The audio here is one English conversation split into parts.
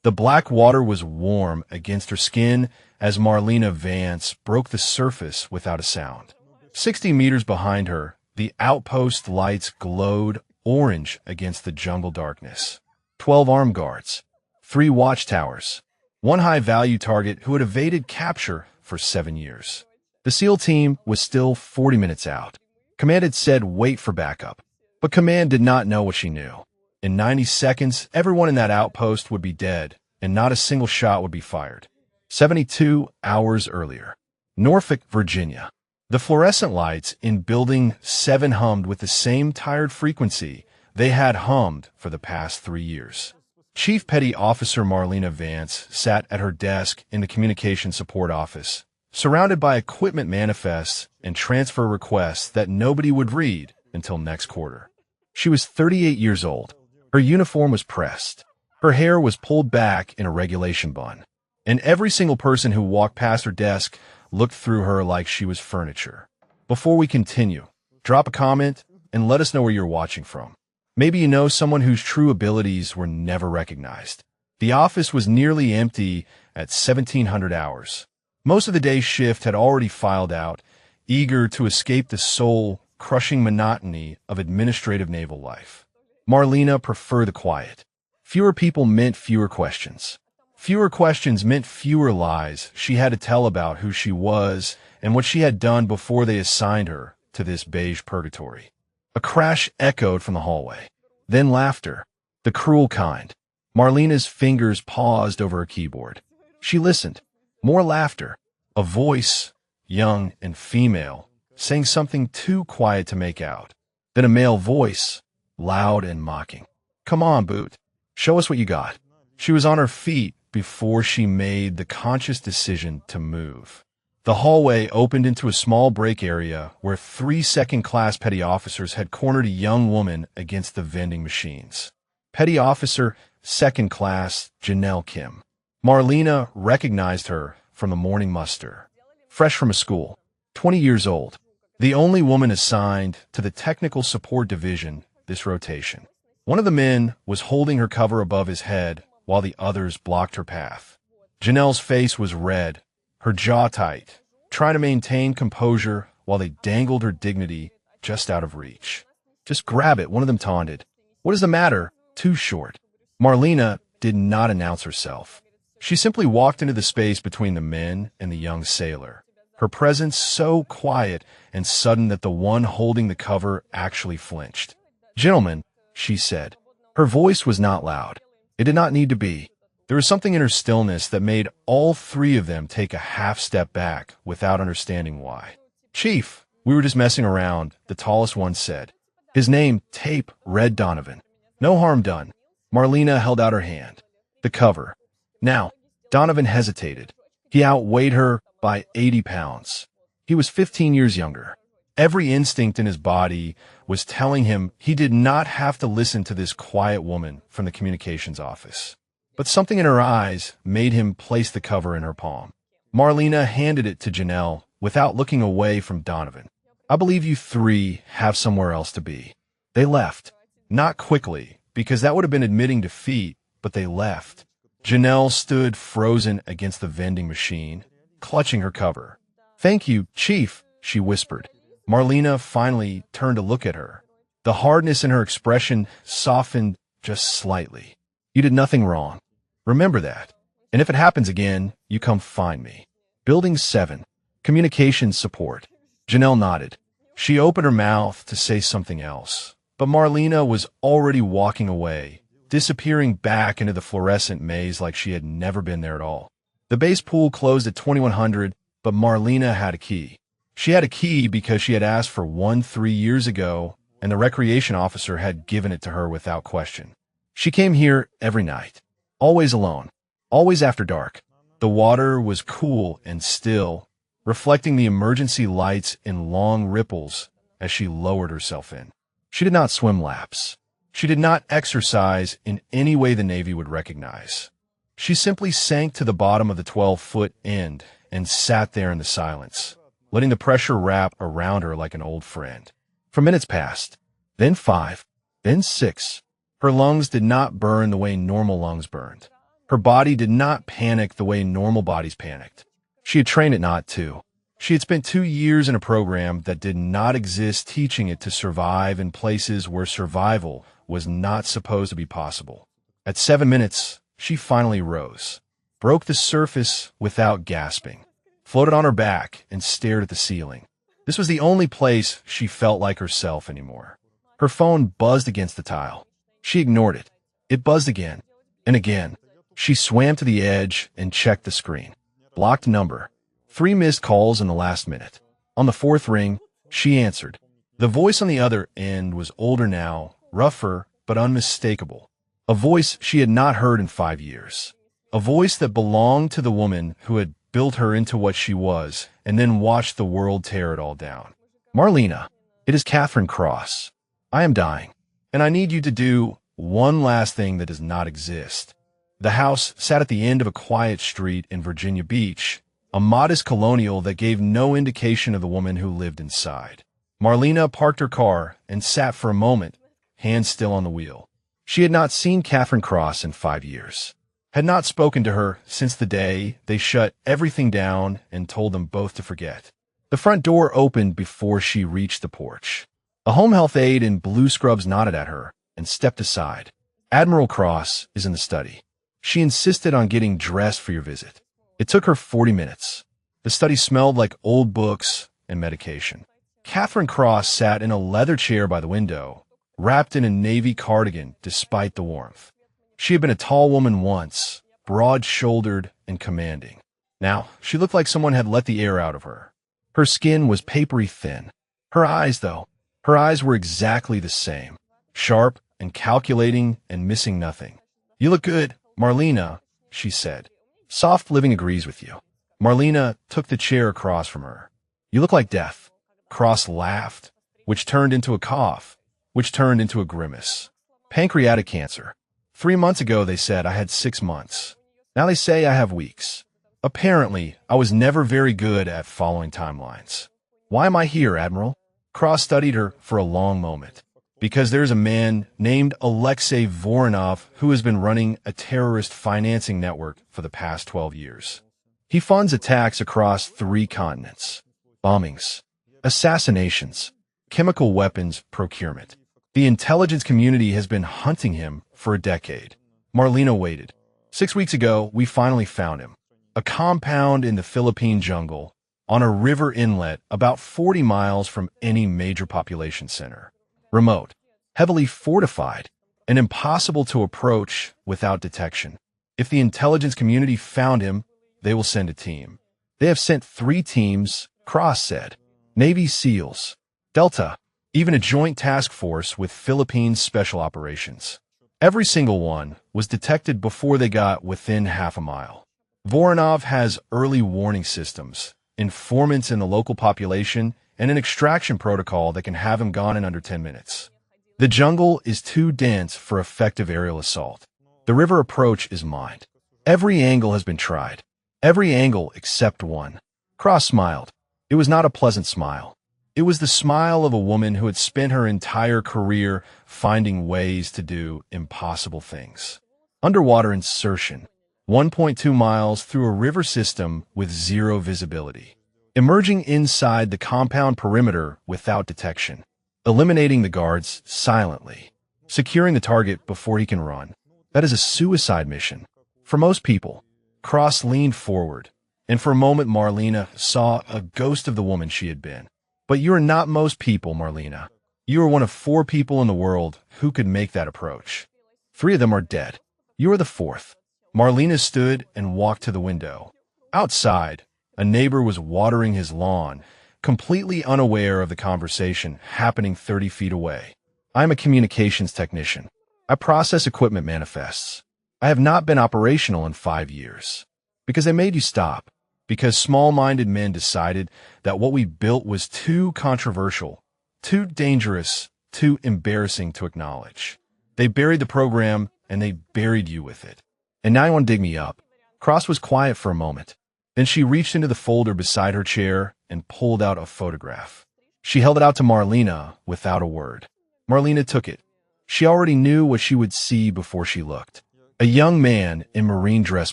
The black water was warm against her skin as Marlena Vance broke the surface without a sound. 60 meters behind her, the outpost lights glowed orange against the jungle darkness. 12 armed guards, 3 watchtowers, 1 high-value target who had evaded capture for 7 years. The SEAL team was still 40 minutes out. Command had said wait for backup, but Command did not know what she knew. In 90 seconds, everyone in that outpost would be dead, and not a single shot would be fired. 72 hours earlier, Norfolk, Virginia. The fluorescent lights in Building 7 hummed with the same tired frequency they had hummed for the past 3 years. Chief Petty Officer Marlena Vance sat at her desk in the Communication Support Office, surrounded by equipment manifests and transfer requests that nobody would read until next quarter. She was 38 years old. Her uniform was pressed. Her hair was pulled back in a regulation bun. And every single person who walked past her desk looked through her like she was furniture. Before we continue, drop a comment and let us know where you're watching from. Maybe you know someone whose true abilities were never recognized. The office was nearly empty at 1700 hours. Most of the day's shift had already filed out, eager to escape the soul-crushing monotony of administrative naval life. Marlena preferred the quiet. Fewer people meant fewer questions. Fewer questions meant fewer lies she had to tell about who she was and what she had done before they assigned her to this beige purgatory. A crash echoed from the hallway. Then laughter, the cruel kind. Marlena's fingers paused over her keyboard. She listened. More laughter. A voice, young and female, saying something too quiet to make out. Then a male voice, loud and mocking. Come on, Boot. Show us what you got. She was on her feet before she made the conscious decision to move. The hallway opened into a small break area where 3 second-class petty officers had cornered a young woman against the vending machines. Petty Officer, second class, Janelle Kim. Marlena recognized her from the morning muster. Fresh from a school, 20 years old. The only woman assigned to the Technical Support Division this rotation. One of the men was holding her cover above his head while the others blocked her path. Janelle's face was red, her jaw tight, trying to maintain composure while they dangled her dignity just out of reach. Just grab it, one of them taunted. What is the matter? Too short. Marlena did not announce herself. She simply walked into the space between the men and the young sailor, her presence so quiet and sudden that the one holding the cover actually flinched. Gentlemen, she said. Her voice was not loud. It did not need to be. There was something in her stillness that made all 3 of them take a half step back without understanding why. Chief, we were just messing around, the tallest one said. His name, Tape Red Donovan. No harm done. Marlena held out her hand. The cover. Now, Donovan hesitated. He outweighed her by 80 pounds. He was 15 years younger. Every instinct in his body was telling him he did not have to listen to this quiet woman from the communications office. But something in her eyes made him place the cover in her palm. Marlena handed it to Janelle without looking away from Donovan. I believe you 3 have somewhere else to be. They left. Not quickly, because that would have been admitting defeat, but they left. Janelle stood frozen against the vending machine, clutching her cover. Thank you, Chief, she whispered. Marlena finally turned to look at her. The hardness in her expression softened just slightly. You did nothing wrong. Remember that. And if it happens again, you come find me. Building 7. Communications support. Janelle nodded. She opened her mouth to say something else, but Marlena was already walking away, disappearing back into the fluorescent maze like she had never been there at all. The base pool closed at 2100, but Marlena had a key. She had a key because she had asked for one 3 years ago, and the recreation officer had given it to her without question. She came here every night, always alone, always after dark. The water was cool and still, reflecting the emergency lights in long ripples as she lowered herself in. She did not swim laps. She did not exercise in any way the Navy would recognize. She simply sank to the bottom of the 12-foot end and sat there in the silence, letting the pressure wrap around her like an old friend. For minutes passed, then 5, then 6. Her lungs did not burn the way normal lungs burned. Her body did not panic the way normal bodies panicked. She had trained it not to. She had spent 2 years in a program that did not exist, teaching it to survive in places where survival was not supposed to be possible. At 7 minutes, she finally rose, broke the surface without gasping, floated on her back, and stared at the ceiling. This was the only place she felt like herself anymore. Her phone buzzed against the tile. She ignored it. It buzzed again and again. She swam to the edge and checked the screen. Blocked number. 3 missed calls in the last minute. On the 4th ring, she answered. The voice on the other end was older now, rougher, but unmistakable. A voice she had not heard in 5 years. A voice that belonged to the woman who had built her into what she was and then watched the world tear it all down. Marlena, it is Catherine Cross. I am dying, and I need you to do one last thing that does not exist. The house sat at the end of a quiet street in Virginia Beach, a modest colonial that gave no indication of the woman who lived inside. Marlena parked her car and sat for a moment, hands still on the wheel. She had not seen Catherine Cross in 5 years, had not spoken to her since the day they shut everything down and told them both to forget. The front door opened before she reached the porch. A home health aide in blue scrubs nodded at her and stepped aside. Admiral Cross is in the study. She insisted on getting dressed for your visit. It took her 40 minutes. The study smelled like old books and medication. Catherine Cross sat in a leather chair by the window, wrapped in a navy cardigan despite the warmth. She had been a tall woman once, broad-shouldered and commanding. Now, she looked like someone had let the air out of her. Her skin was papery thin. Her eyes, though, her eyes were exactly the same, sharp and calculating and missing nothing. You look good, Marlena, she said. Soft living agrees with you. Marlena took the chair across from her. You look like death. Cross laughed, which turned into a cough, which turned into a grimace. Pancreatic cancer. 3 months ago, they said I had 6 months. Now they say I have weeks. Apparently, I was never very good at following timelines. Why am I here, Admiral? Cross studied her for a long moment. Because there's a man named Alexei Voronov who has been running a terrorist financing network for the past 12 years. He funds attacks across 3 continents. Bombings, assassinations, chemical weapons procurement. The intelligence community has been hunting him for a decade. Marlena waited. 6 weeks ago, we finally found him. A compound in the Philippine jungle, on a river inlet about 40 miles from any major population center. Remote, heavily fortified, and impossible to approach without detection. If the intelligence community found him, they will send a team. They have sent 3 teams, Cross said. Navy SEALs, Delta, even a joint task force with Philippines Special Operations. Every single one was detected before they got within half a mile. Voronov has early warning systems, informants in the local population, and an extraction protocol that can have him gone in under 10 minutes. The jungle is too dense for effective aerial assault. The river approach is mined. Every angle has been tried. Every angle except one. Cross smiled. It was not a pleasant smile. It was the smile of a woman who had spent her entire career finding ways to do impossible things. Underwater insertion. 1.2 miles through a river system with 0 visibility. Emerging inside the compound perimeter without detection. Eliminating the guards silently. Securing the target before he can run. That is a suicide mission. For most people. Cross leaned forward, and for a moment Marlena saw a ghost of the woman she had been. But you are not most people, Marlena. You are one of 4 people in the world who could make that approach. 3 of them are dead. You are the 4th. Marlena stood and walked to the window. Outside, a neighbor was watering his lawn, completely unaware of the conversation happening 30 feet away. I am a communications technician. I process equipment manifests. I have not been operational in 5 years. Because they made you stop. Because small-minded men decided that what we built was too controversial, too dangerous, too embarrassing to acknowledge. They buried the program, and they buried you with it. And now you want to dig me up. Cross was quiet for a moment. Then she reached into the folder beside her chair and pulled out a photograph. She held it out to Marlena without a word. Marlena took it. She already knew what she would see before she looked. A young man in marine dress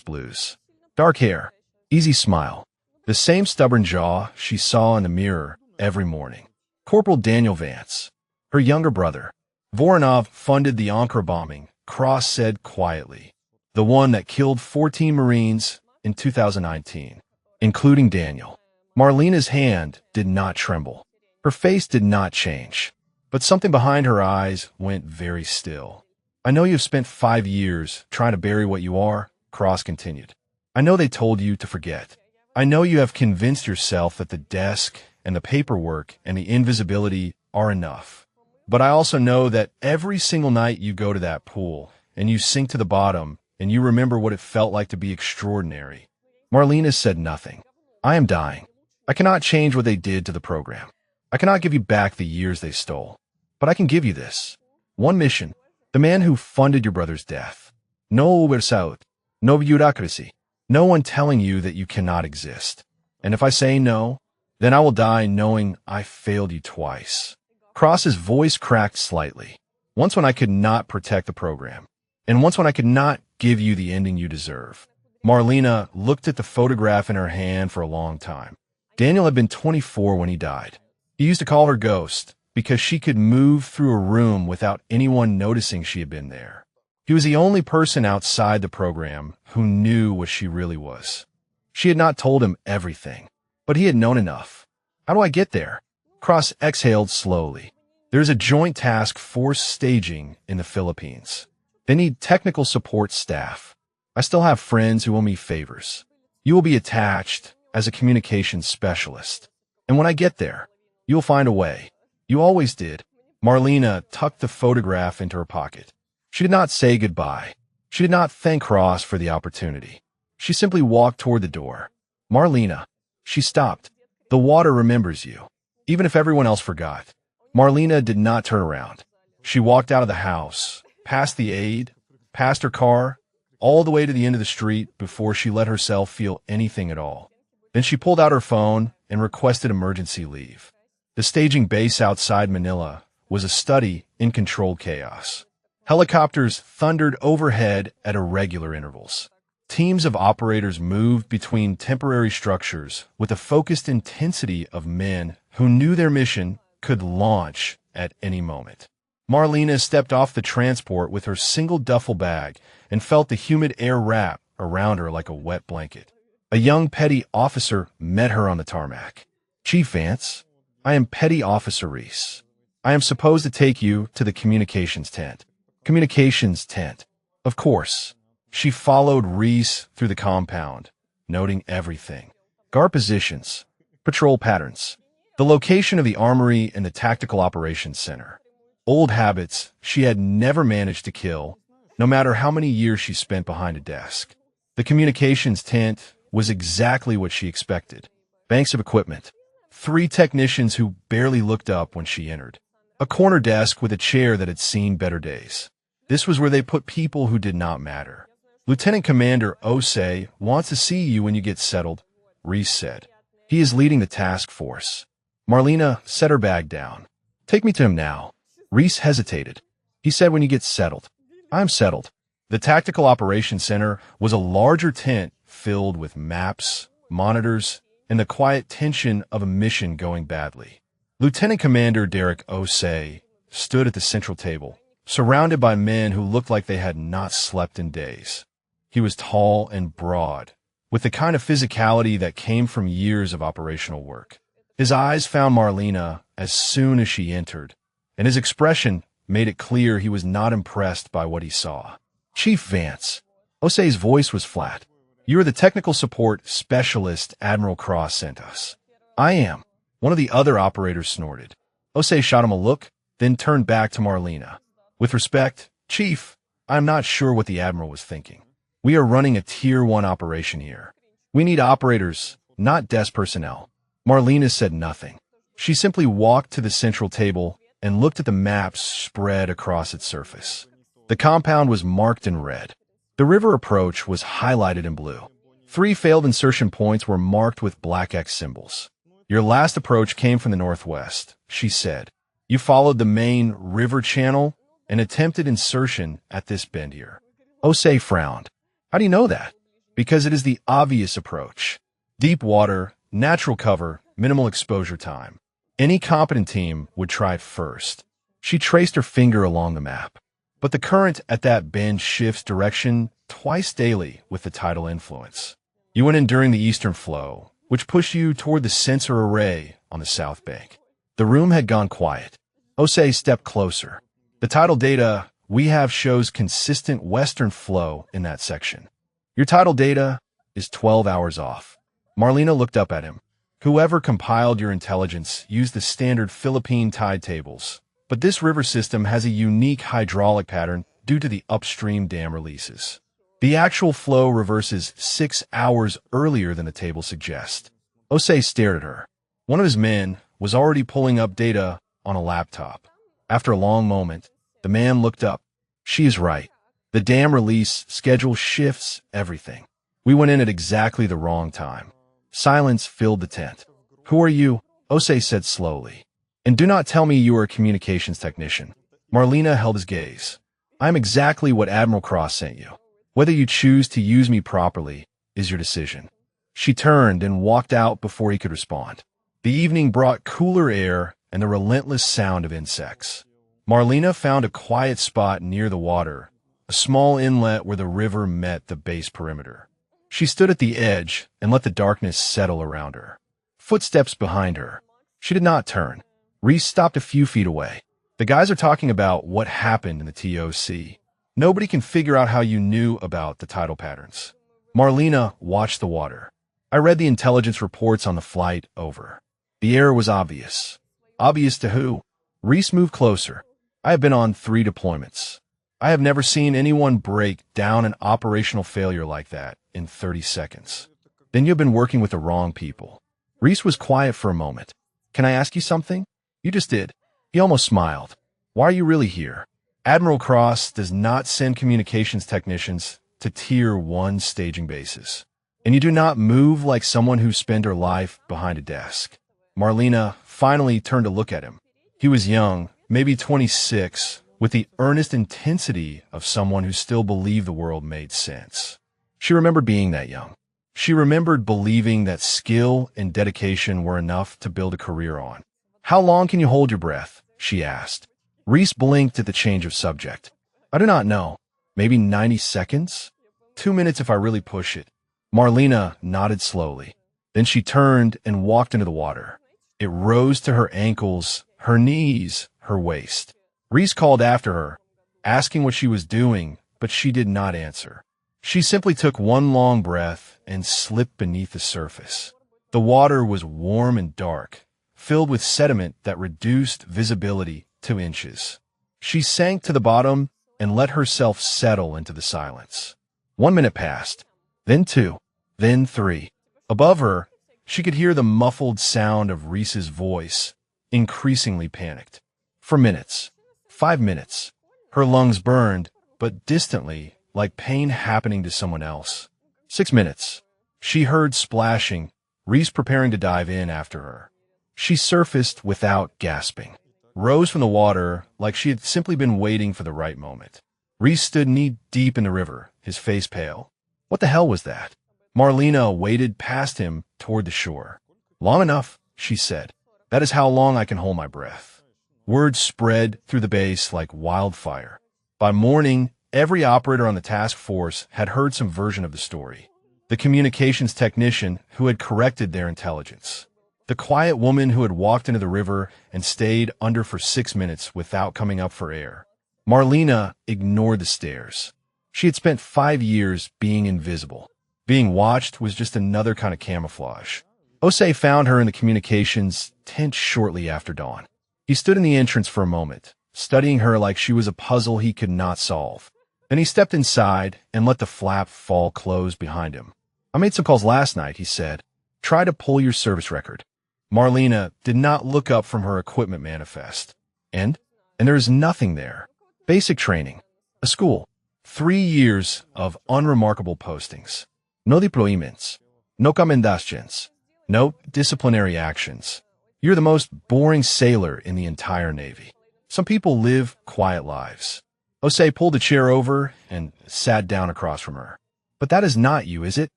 blues. Dark hair, easy smile, the same stubborn jaw she saw in the mirror every morning. Corporal Daniel Vance, her younger brother. Voronov funded the Ankara bombing, Cross said quietly. The one that killed 14 Marines in 2019, including Daniel. Marlena's hand did not tremble. Her face did not change, but something behind her eyes went very still. I know you've spent 5 years trying to bury what you are, Cross continued. I know they told you to forget. I know you have convinced yourself that the desk and the paperwork and the invisibility are enough. But I also know that every single night you go to that pool and you sink to the bottom and you remember what it felt like to be extraordinary. Marlena said nothing. I am dying. I cannot change what they did to the program. I cannot give you back the years they stole. But I can give you this. One mission. The man who funded your brother's death. No oversight. No bureaucracy. No one telling you that you cannot exist. And if I say no, then I will die knowing I failed you twice. Cross's voice cracked slightly. Once when I could not protect the program. And once when I could not give you the ending you deserve. Marlena looked at the photograph in her hand for a long time. Daniel had been 24 when he died. He used to call her Ghost because she could move through a room without anyone noticing she had been there. He was the only person outside the program who knew what she really was. She had not told him everything, but he had known enough. How do I get there? Cross exhaled slowly. There's a joint task force staging in the Philippines. They need technical support staff. I still have friends who owe me favors. You will be attached as a communications specialist. And when I get there, you'll find a way. You always did. Marlena tucked the photograph into her pocket. She did not say goodbye. She did not thank Cross for the opportunity. She simply walked toward the door. Marlena. She stopped. The water remembers you, even if everyone else forgot. Marlena did not turn around. She walked out of the house, past the aide, past her car, all the way to the end of the street before she let herself feel anything at all. Then she pulled out her phone and requested emergency leave. The staging base outside Manila was a study in controlled chaos. Helicopters thundered overhead at irregular intervals. Teams of operators moved between temporary structures with a focused intensity of men who knew their mission could launch at any moment. Marlena stepped off the transport with her single duffel bag and felt the humid air wrap around her like a wet blanket. A young petty officer met her on the tarmac. Chief Vance, I am Petty Officer Reese. I am supposed to take you to the communications tent. Communications tent. Of course. She followed Reese through the compound, noting everything. Guard positions, patrol patterns, the location of the armory and the tactical operations center. Old habits she had never managed to kill, no matter how many years she spent behind a desk. The communications tent was exactly what she expected. Banks of equipment. 3 technicians who barely looked up when she entered. A corner desk with a chair that had seen better days. This was where they put people who did not matter. Lieutenant Commander Osei wants to see you when you get settled, Reese said. He is leading the task force. Marlena set her bag down. Take me to him now. Reese hesitated. He said when you get settled. I'm settled. The Tactical Operations Center was a larger tent filled with maps, monitors, and the quiet tension of a mission going badly. Lieutenant Commander Derek Osei stood at the central table, surrounded by men who looked like they had not slept in days. He was tall and broad, with the kind of physicality that came from years of operational work. His eyes found Marlena as soon as she entered, and his expression made it clear he was not impressed by what he saw. Chief Vance. Osei's voice was flat. You are the technical support specialist Admiral Cross sent us. I am. One of the other operators snorted. Osei shot him a look, then turned back to Marlena. With respect, Chief, I am not sure what the Admiral was thinking. We are running a Tier 1 operation here. We need operators, not desk personnel. Marlena said nothing. She simply walked to the central table and looked at the maps spread across its surface. The compound was marked in red. The river approach was highlighted in blue. 3 failed insertion points were marked with black X symbols. Your last approach came from the northwest, she said. You followed the main river channel and attempted insertion at this bend here. Osei frowned. How do you know that? Because it is the obvious approach. Deep water, natural cover, minimal exposure time. Any competent team would try it first. She traced her finger along the map. But the current at that bend shifts direction twice daily with the tidal influence. You went in during the eastern flow, which pushed you toward the sensor array on the south bank. The room had gone quiet. Osei stepped closer. The tidal data we have shows consistent western flow in that section. Your tidal data is 12 hours off. Marlena looked up at him. Whoever compiled your intelligence used the standard Philippine tide tables, but this river system has a unique hydraulic pattern due to the upstream dam releases. The actual flow reverses 6 hours earlier than the table suggests. Osei stared at her. One of his men was already pulling up data on a laptop. After a long moment, the man looked up. She is right. The dam release schedule shifts everything. We went in at exactly the wrong time. Silence filled the tent. Who are you? Osei said slowly. And do not tell me you are a communications technician. Marlena held his gaze. I am exactly what Admiral Cross sent you. Whether you choose to use me properly is your decision. She turned and walked out before he could respond. The evening brought cooler air and the relentless sound of insects. Marlena found a quiet spot near the water, a small inlet where the river met the base perimeter. She stood at the edge and let the darkness settle around her. Footsteps behind her. She did not turn. Reese stopped a few feet away. The guys are talking about what happened in the TOC. Nobody can figure out how you knew about the tidal patterns. Marlena watched the water. I read the intelligence reports on the flight over. The error was obvious. Obvious to who? Reese moved closer. I have been on 3 deployments. I have never seen anyone break down an operational failure like that in 30 seconds. Then you've been working with the wrong people. Reese was quiet for a moment. Can I ask you something? You just did. He almost smiled. Why are you really here? Admiral Cross does not send communications technicians to Tier 1 staging bases. And you do not move like someone who spent her life behind a desk. Marlena finally turned to look at him. He was young, maybe 26, with the earnest intensity of someone who still believed the world made sense. She remembered being that young. She remembered believing that skill and dedication were enough to build a career on. How long can you hold your breath? She asked. Reese blinked at the change of subject. I do not know. Maybe 90 seconds? 2 minutes if I really push it. Marlena nodded slowly. Then she turned and walked into the water. It rose to her ankles, her knees, her waist. Reese called after her, asking what she was doing, but she did not answer. She simply took one long breath and slipped beneath the surface. The water was warm and dark, filled with sediment that reduced visibility to inches. She sank to the bottom and let herself settle into the silence. 1 minute passed, then 2, then 3. Above her, she could hear the muffled sound of Reese's voice, increasingly panicked. For minutes, 5 minutes, her lungs burned, but distantly, like pain happening to someone else. 6 minutes. She heard splashing, Reese preparing to dive in after her. She surfaced without gasping, rose from the water like she had simply been waiting for the right moment. Reese stood knee-deep in the river, his face pale. What the hell was that? Marlena waded past him toward the shore. Long enough, she said. That is how long I can hold my breath. Words spread through the base like wildfire. By morning, every operator on the task force had heard some version of the story. The communications technician who had corrected their intelligence. The quiet woman who had walked into the river and stayed under for 6 minutes without coming up for air. Marlena ignored the stares. She had spent 5 years being invisible. Being watched was just another kind of camouflage. Osei found her in the communications tent shortly after dawn. He stood in the entrance for a moment, studying her like she was a puzzle he could not solve. Then he stepped inside and let the flap fall closed behind him. I made some calls last night, he said. Try to pull your service record. Marlena did not look up from her equipment manifest. And there is nothing there. Basic training. A school. 3 years of unremarkable postings. No deployments. No commendations. No disciplinary actions. You're the most boring sailor in the entire Navy. Some people live quiet lives. Osei pulled a chair over and sat down across from her. But that is not you, is it?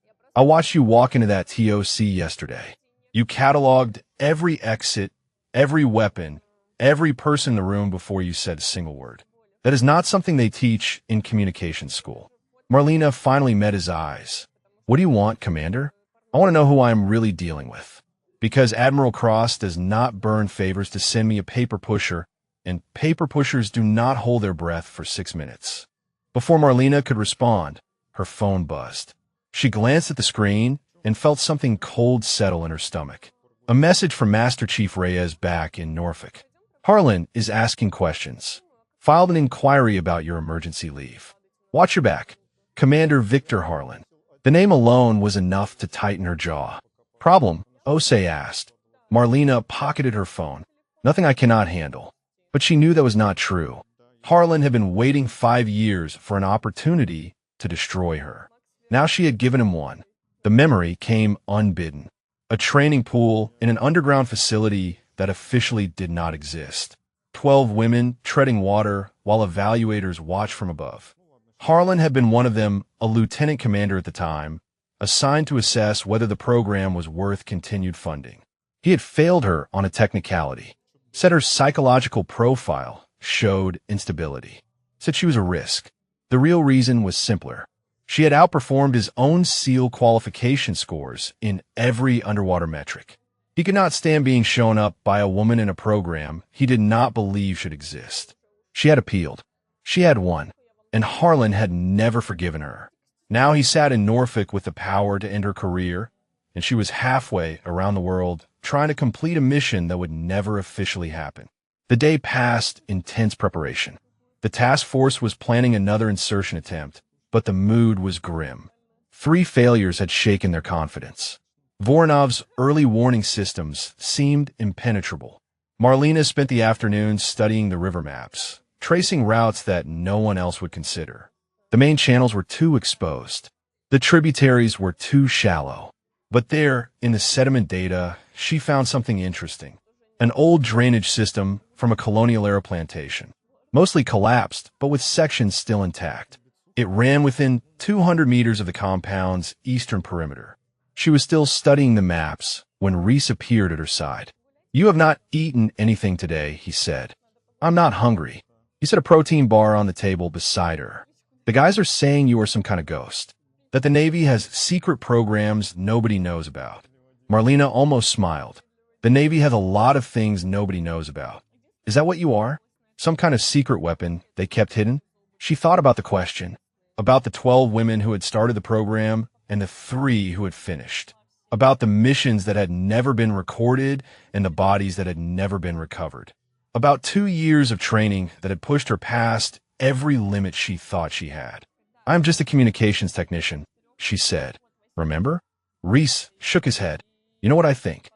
I watched you walk into that TOC yesterday. You cataloged every exit, every weapon, every person in the room before you said a single word. That is not something they teach in communication school. Marlena finally met his eyes. What do you want, Commander? I want to know who I am really dealing with. Because Admiral Cross does not burn favors to send me a paper pusher, and paper pushers do not hold their breath for 6 minutes. Before Marlena could respond, her phone buzzed. She glanced at the screen and felt something cold settle in her stomach. A message from Master Chief Reyes back in Norfolk. Harlan is asking questions. Filed an inquiry about your emergency leave. Watch your back. Commander Victor Harlan. The name alone was enough to tighten her jaw. Problem? Osei asked. Marlena pocketed her phone. Nothing I cannot handle. But she knew that was not true. Harlan had been waiting 5 years for an opportunity to destroy her. Now she had given him one. The memory came unbidden. A training pool in an underground facility that officially did not exist. 12 women treading water while evaluators watched from above. Harlan had been one of them, a lieutenant commander at the time, assigned to assess whether the program was worth continued funding. He had failed her on a technicality. Said her psychological profile showed instability. Said she was a risk. The real reason was simpler. She had outperformed his own SEAL qualification scores in every underwater metric. He could not stand being shown up by a woman in a program he did not believe should exist. She had appealed. She had won. And Harlan had never forgiven her. Now he sat in Norfolk with the power to end her career, and she was halfway around the world trying to complete a mission that would never officially happen. The day passed in tense preparation. The task force was planning another insertion attempt, but the mood was grim. 3 failures had shaken their confidence. Voronov's early warning systems seemed impenetrable. Marlena spent the afternoon studying the river maps, tracing routes that no one else would consider. The main channels were too exposed. The tributaries were too shallow. But there, in the sediment data, she found something interesting. An old drainage system from a colonial-era plantation. Mostly collapsed, but with sections still intact. It ran within 200 meters of the compound's eastern perimeter. She was still studying the maps when Reese appeared at her side. "You have not eaten anything today," he said. "I'm not hungry." He set a protein bar on the table beside her. "The guys are saying you are some kind of ghost. That the Navy has secret programs nobody knows about." Marlena almost smiled. "The Navy has a lot of things nobody knows about. Is that what you are? Some kind of secret weapon they kept hidden?" She thought about the question. About the 12 women who had started the program and the 3 who had finished. About the missions that had never been recorded and the bodies that had never been recovered. About 2 years of training that had pushed her past every limit she thought she had. "I'm just a communications technician," she said. "Remember?" Reese shook his head. "You know what I think?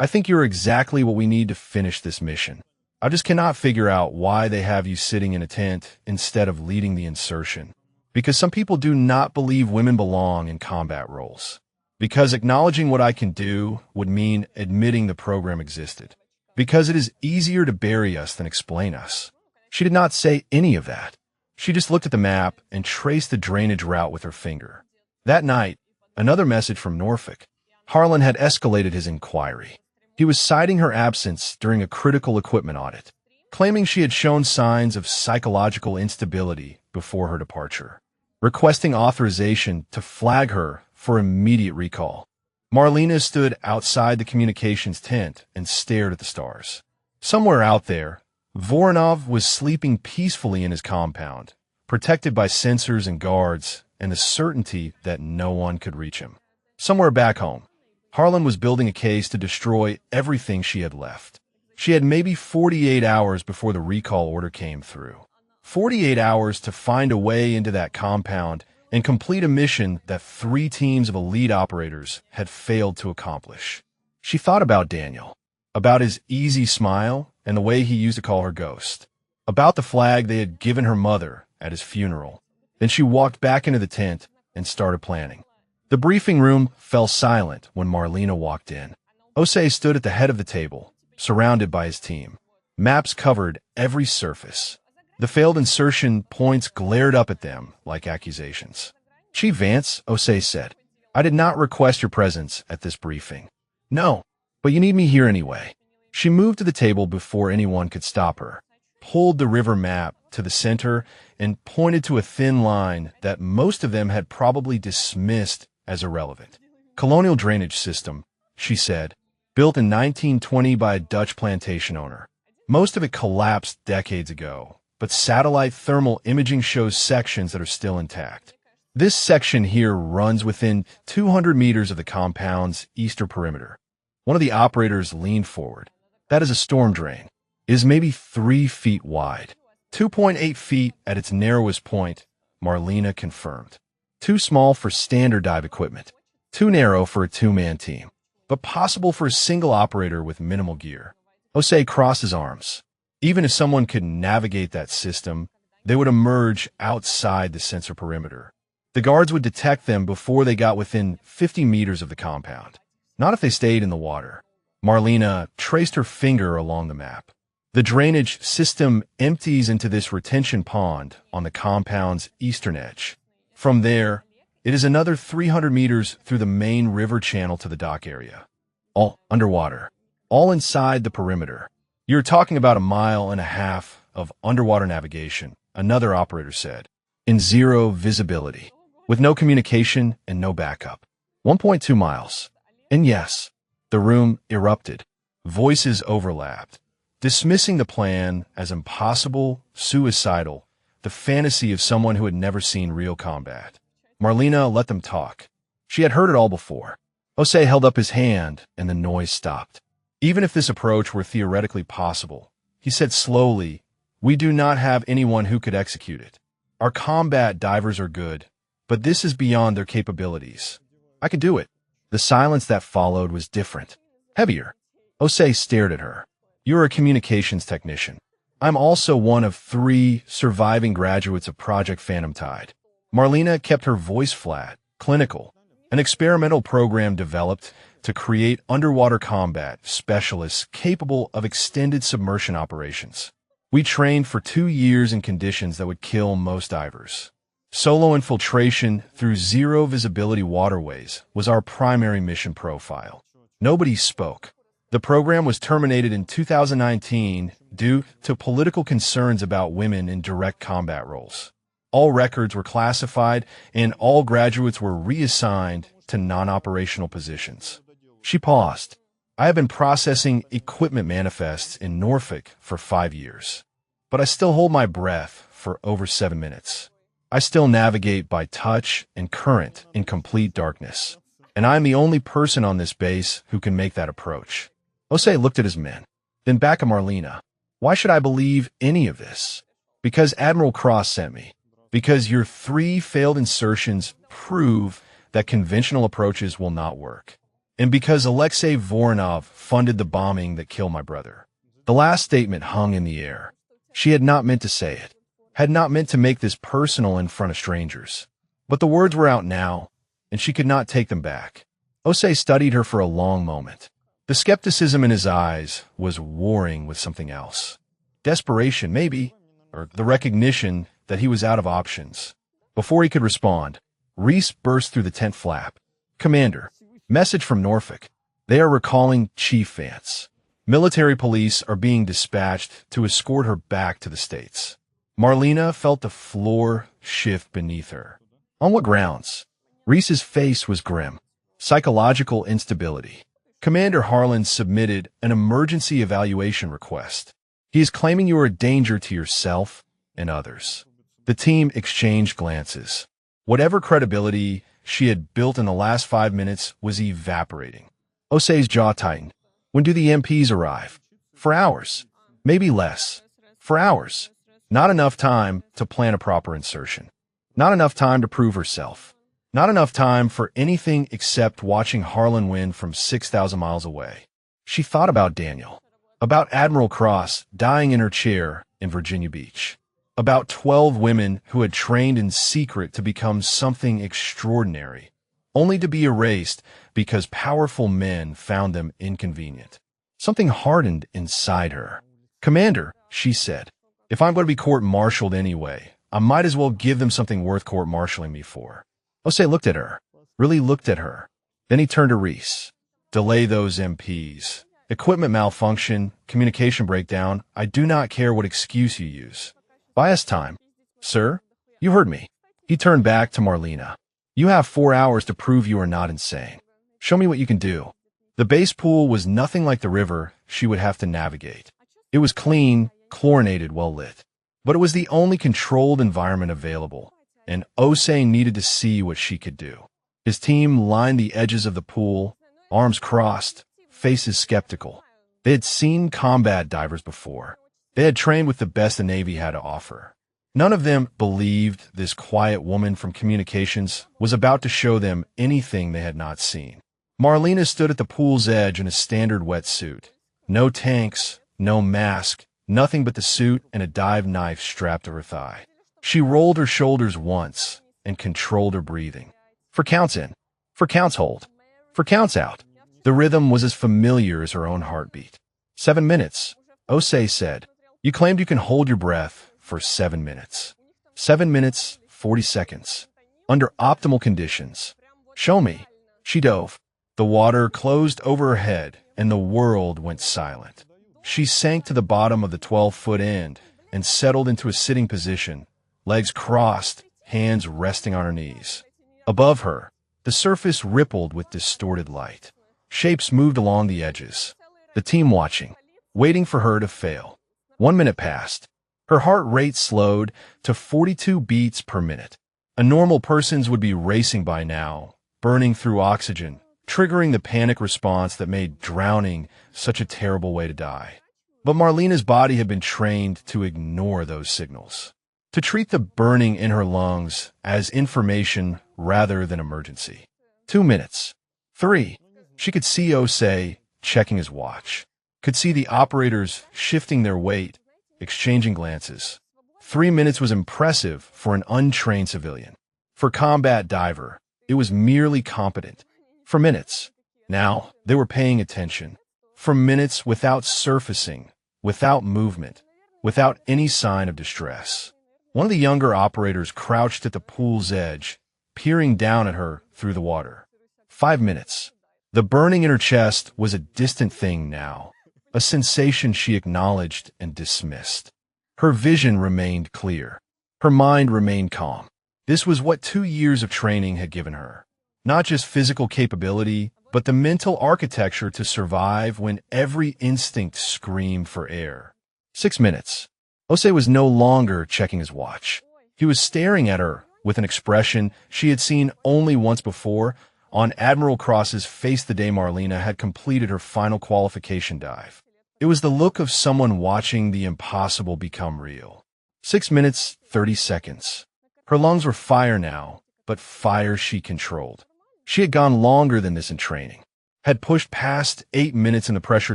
I think you're exactly what we need to finish this mission. I just cannot figure out why they have you sitting in a tent instead of leading the insertion. Because some people do not believe women belong in combat roles. Because acknowledging what I can do would mean admitting the program existed. Because it is easier to bury us than explain us." She did not say any of that. She just looked at the map and traced the drainage route with her finger. That night, another message from Norfolk. Harlan had escalated his inquiry. He was citing her absence during a critical equipment audit, claiming she had shown signs of psychological instability before her departure, requesting authorization to flag her for immediate recall. Marlena stood outside the communications tent and stared at the stars. Somewhere out there, Voronov was sleeping peacefully in his compound, protected by sensors and guards and the certainty that no one could reach him. Somewhere back home, Harlan was building a case to destroy everything she had left. She had maybe 48 hours before the recall order came through. 48 hours to find a way into that compound and complete a mission that 3 teams of elite operators had failed to accomplish. She thought about Daniel, about his easy smile and the way he used to call her ghost, about the flag they had given her mother at his funeral. Then she walked back into the tent and started planning. The briefing room fell silent when Marlena walked in. Osei stood at the head of the table, surrounded by his team. Maps covered every surface. The failed insertion points glared up at them like accusations. Chief Vance, Osei said, I did not request your presence at this briefing. No, but you need me here anyway. She moved to the table before anyone could stop her, pulled the river map to the center, and pointed to a thin line that most of them had probably dismissed as irrelevant. Colonial drainage system, she said, built in 1920 by a Dutch plantation owner. Most of it collapsed decades ago, but satellite thermal imaging shows sections that are still intact. This section here runs within 200 meters of the compound's eastern perimeter. One of the operators leaned forward. That is a storm drain. It is maybe 3 feet wide. 2.8 feet at its narrowest point, Marlena confirmed. Too small for standard dive equipment. Too narrow for a two-man team, but possible for a single operator with minimal gear. Osei crossed his arms. Even if someone could navigate that system, they would emerge outside the sensor perimeter. The guards would detect them before they got within 50 meters of the compound. Not if they stayed in the water. Marlena traced her finger along the map. The drainage system empties into this retention pond on the compound's eastern edge. From there, it is another 300 meters through the main river channel to the dock area. All underwater. All inside the perimeter. You're talking about 1.5 miles of underwater navigation, another operator said, in zero visibility, with no communication and no backup. 1.2 miles. And yes, the room erupted. Voices overlapped, dismissing the plan as impossible, suicidal, the fantasy of someone who had never seen real combat. Marlena let them talk. She had heard it all before. Osei held up his hand, and the noise stopped. Even if this approach were theoretically possible, he said slowly, we do not have anyone who could execute it. Our combat divers are good, but this is beyond their capabilities. I could do it. The silence that followed was different, heavier. Osei stared at her. You're a communications technician. I'm also one of 3 surviving graduates of Project Phantom Tide. Marlena kept her voice flat, clinical. An experimental program developed to create underwater combat specialists capable of extended submersion operations. We trained for 2 years in conditions that would kill most divers. Solo infiltration through zero visibility waterways was our primary mission profile. Nobody spoke. The program was terminated in 2019 due to political concerns about women in direct combat roles. All records were classified, and all graduates were reassigned to non-operational positions. She paused. I have been processing equipment manifests in Norfolk for 5 years, but I still hold my breath for over 7 minutes. I still navigate by touch and current in complete darkness, and I am the only person on this base who can make that approach. Osei looked at his men, then back at Marlena. Why should I believe any of this? Because Admiral Cross sent me. Because your 3 failed insertions prove that conventional approaches will not work. And because Alexei Voronov funded the bombing that killed my brother. The last statement hung in the air. She had not meant to say it, had not meant to make this personal in front of strangers. But the words were out now, and she could not take them back. Osei studied her for a long moment. The skepticism in his eyes was warring with something else. Desperation, maybe, or the recognition that he was out of options. Before he could respond, Reese burst through the tent flap. Commander, message from Norfolk. They are recalling Chief Vance. Military police are being dispatched to escort her back to the States. Marlena felt the floor shift beneath her. On what grounds? Reese's face was grim. Psychological instability. Commander Harlan submitted an emergency evaluation request. He is claiming you are a danger to yourself and others. The team exchanged glances. Whatever credibility she had built in the last 5 minutes was evaporating. Osei's jaw tightened. When do the MPs arrive? For hours. Maybe less. For hours. Not enough time to plan a proper insertion. Not enough time to prove herself. Not enough time for anything except watching Harlan win from 6,000 miles away. She thought about Daniel. About Admiral Cross dying in her chair in Virginia Beach. About 12 women who had trained in secret to become something extraordinary, only to be erased because powerful men found them inconvenient. Something hardened inside her. Commander, she said, If I'm going to be court-martialed anyway, I might as well give them something worth court-martialing me for. Osei looked at her, really looked at her. Then he turned to Reese. Delay those MPs. Equipment malfunction, communication breakdown, I do not care what excuse you use. Buy us time. Sir, you heard me. He turned back to Marlena. You have 4 hours to prove you are not insane. Show me what you can do. The base pool was nothing like the river she would have to navigate. It was clean, chlorinated, well lit. But it was the only controlled environment available, and Osei needed to see what she could do. His team lined the edges of the pool, arms crossed, faces skeptical. They had seen combat divers before. They had trained with the best the Navy had to offer. None of them believed this quiet woman from communications was about to show them anything they had not seen. Marlena stood at the pool's edge in a standard wetsuit. No tanks, no mask, nothing but the suit and a dive knife strapped to her thigh. She rolled her shoulders once and controlled her breathing. For counts in, for counts hold, for counts out. The rhythm was as familiar as her own heartbeat. 7 minutes, Osei said. You claimed you can hold your breath for 7 minutes. 7 minutes, 40 seconds. Under optimal conditions. Show me. She dove. The water closed over her head, and the world went silent. She sank to the bottom of the 12-foot end and settled into a sitting position, legs crossed, hands resting on her knees. Above her, the surface rippled with distorted light. Shapes moved along the edges. The team watching, waiting for her to fail. 1 minute passed. Her heart rate slowed to 42 beats per minute. A normal person's would be racing by now, burning through oxygen, triggering the panic response that made drowning such a terrible way to die. But Marlena's body had been trained to ignore those signals, to treat the burning in her lungs as information rather than emergency. 2 minutes. 3. She could see Osei checking his watch, could see the operators shifting their weight, exchanging glances. 3 minutes was impressive for an untrained civilian. For combat diver, it was merely competent. For minutes, now they were paying attention. For minutes without surfacing, without movement, without any sign of distress. One of the younger operators crouched at the pool's edge, peering down at her through the water. 5 minutes. The burning in her chest was a distant thing now, a sensation she acknowledged and dismissed. Her vision remained clear. Her mind remained calm. This was what 2 years of training had given her. Not just physical capability, but the mental architecture to survive when every instinct screamed for air. 6 minutes. Osei was no longer checking his watch. He was staring at her with an expression she had seen only once before on Admiral Cross's face the day Marlena had completed her final qualification dive. It was the look of someone watching the impossible become real. 6 minutes, 30 seconds. Her lungs were fire now, but fire she controlled. She had gone longer than this in training, had pushed past 8 minutes in the pressure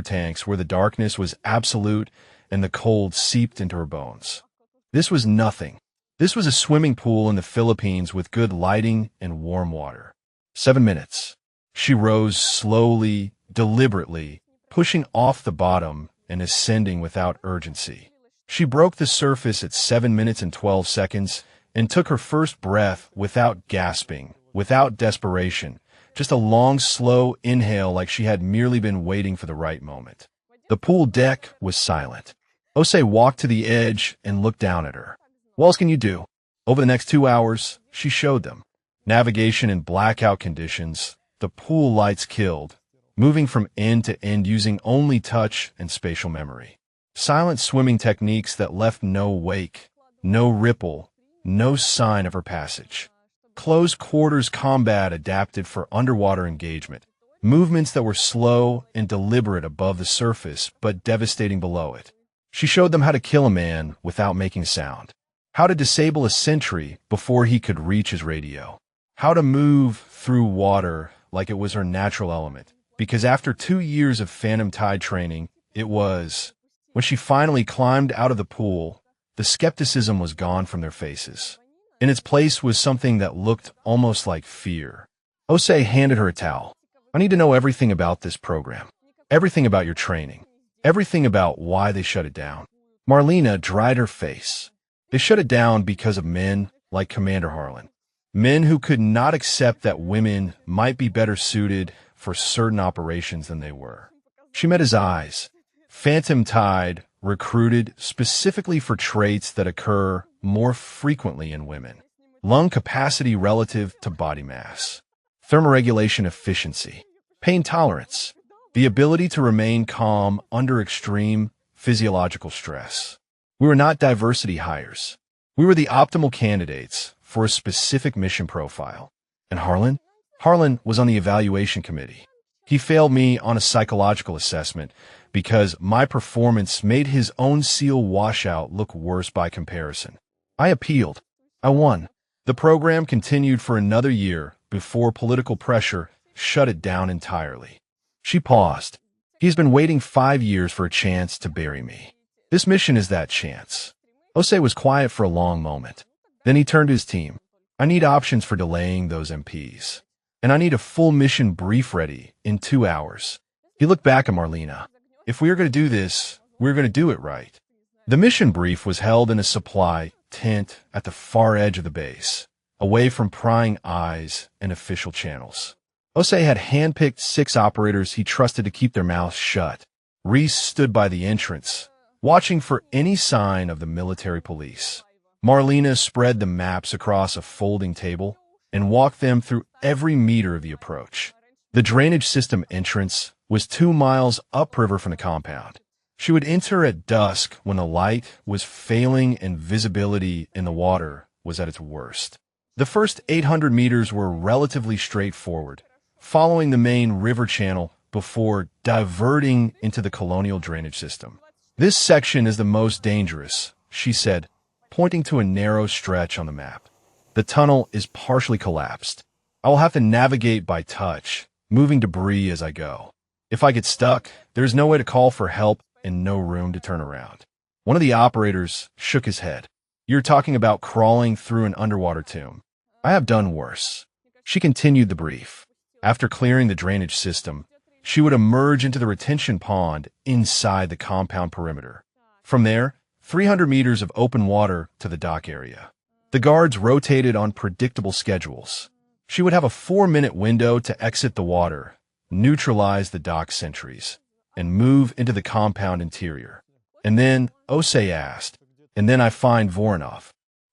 tanks where the darkness was absolute and the cold seeped into her bones. This was nothing. This was a swimming pool in the Philippines with good lighting and warm water. 7 minutes. She rose slowly, deliberately, pushing off the bottom and ascending without urgency. She broke the surface at 7 minutes and 12 seconds and took her first breath without gasping, without desperation, just a long, slow inhale like she had merely been waiting for the right moment. The pool deck was silent. Osei walked to the edge and looked down at her. What else can you do? Over the next 2 hours, she showed them. Navigation in blackout conditions, the pool lights killed, moving from end to end using only touch and spatial memory. Silent swimming techniques that left no wake, no ripple, no sign of her passage. Close quarters combat adapted for underwater engagement. Movements that were slow and deliberate above the surface, but devastating below it. She showed them how to kill a man without making sound. How to disable a sentry before he could reach his radio. How to move through water like it was her natural element. Because after 2 years of Phantom Tide training, it was... When she finally climbed out of the pool, the skepticism was gone from their faces. In its place was something that looked almost like fear. Osei handed her a towel. I need to know everything about this program. Everything about your training. Everything about why they shut it down. Marlena dried her face. They shut it down because of men like Commander Harlan. Men who could not accept that women might be better suited for certain operations than they were. She met his eyes. Phantom-tied, recruited specifically for traits that occur more frequently in women. Lung capacity relative to body mass. Thermoregulation efficiency. Pain tolerance. The ability to remain calm under extreme physiological stress. We were not diversity hires. We were the optimal candidates for a specific mission profile. And Harlan? Harlan was on the evaluation committee. He failed me on a psychological assessment because my performance made his own SEAL washout look worse by comparison. I appealed. I won. The program continued for another year before political pressure shut it down entirely. She paused. He's been waiting 5 years for a chance to bury me. This mission is that chance. Osei was quiet for a long moment. Then he turned to his team. I need options for delaying those MPs. And I need a full mission brief ready in 2 hours. He looked back at Marlena. If we are going to do this, we're going to do it right. The mission brief was held in a supply tent at the far edge of the base, away from prying eyes and official channels. Osei had handpicked 6 operators he trusted to keep their mouths shut. Reese stood by the entrance, watching for any sign of the military police. Marlena spread the maps across a folding table and walked them through every meter of the approach. The drainage system entrance was 2 miles upriver from the compound. She would enter at dusk when the light was failing and visibility in the water was at its worst. The first 800 meters were relatively straightforward, following the main river channel before diverting into the colonial drainage system. This section is the most dangerous, she said, pointing to a narrow stretch on the map. The tunnel is partially collapsed. I will have to navigate by touch, moving debris as I go. If I get stuck, there's no way to call for help and no room to turn around. One of the operators shook his head. You're talking about crawling through an underwater tomb. I have done worse. She continued the brief. After clearing the drainage system, she would emerge into the retention pond inside the compound perimeter. From there, 300 meters of open water to the dock area. The guards rotated on predictable schedules. She would have a 4-minute window to exit the water, neutralize the dock sentries, and move into the compound interior. And then, Osei asked, and then I find Voronov.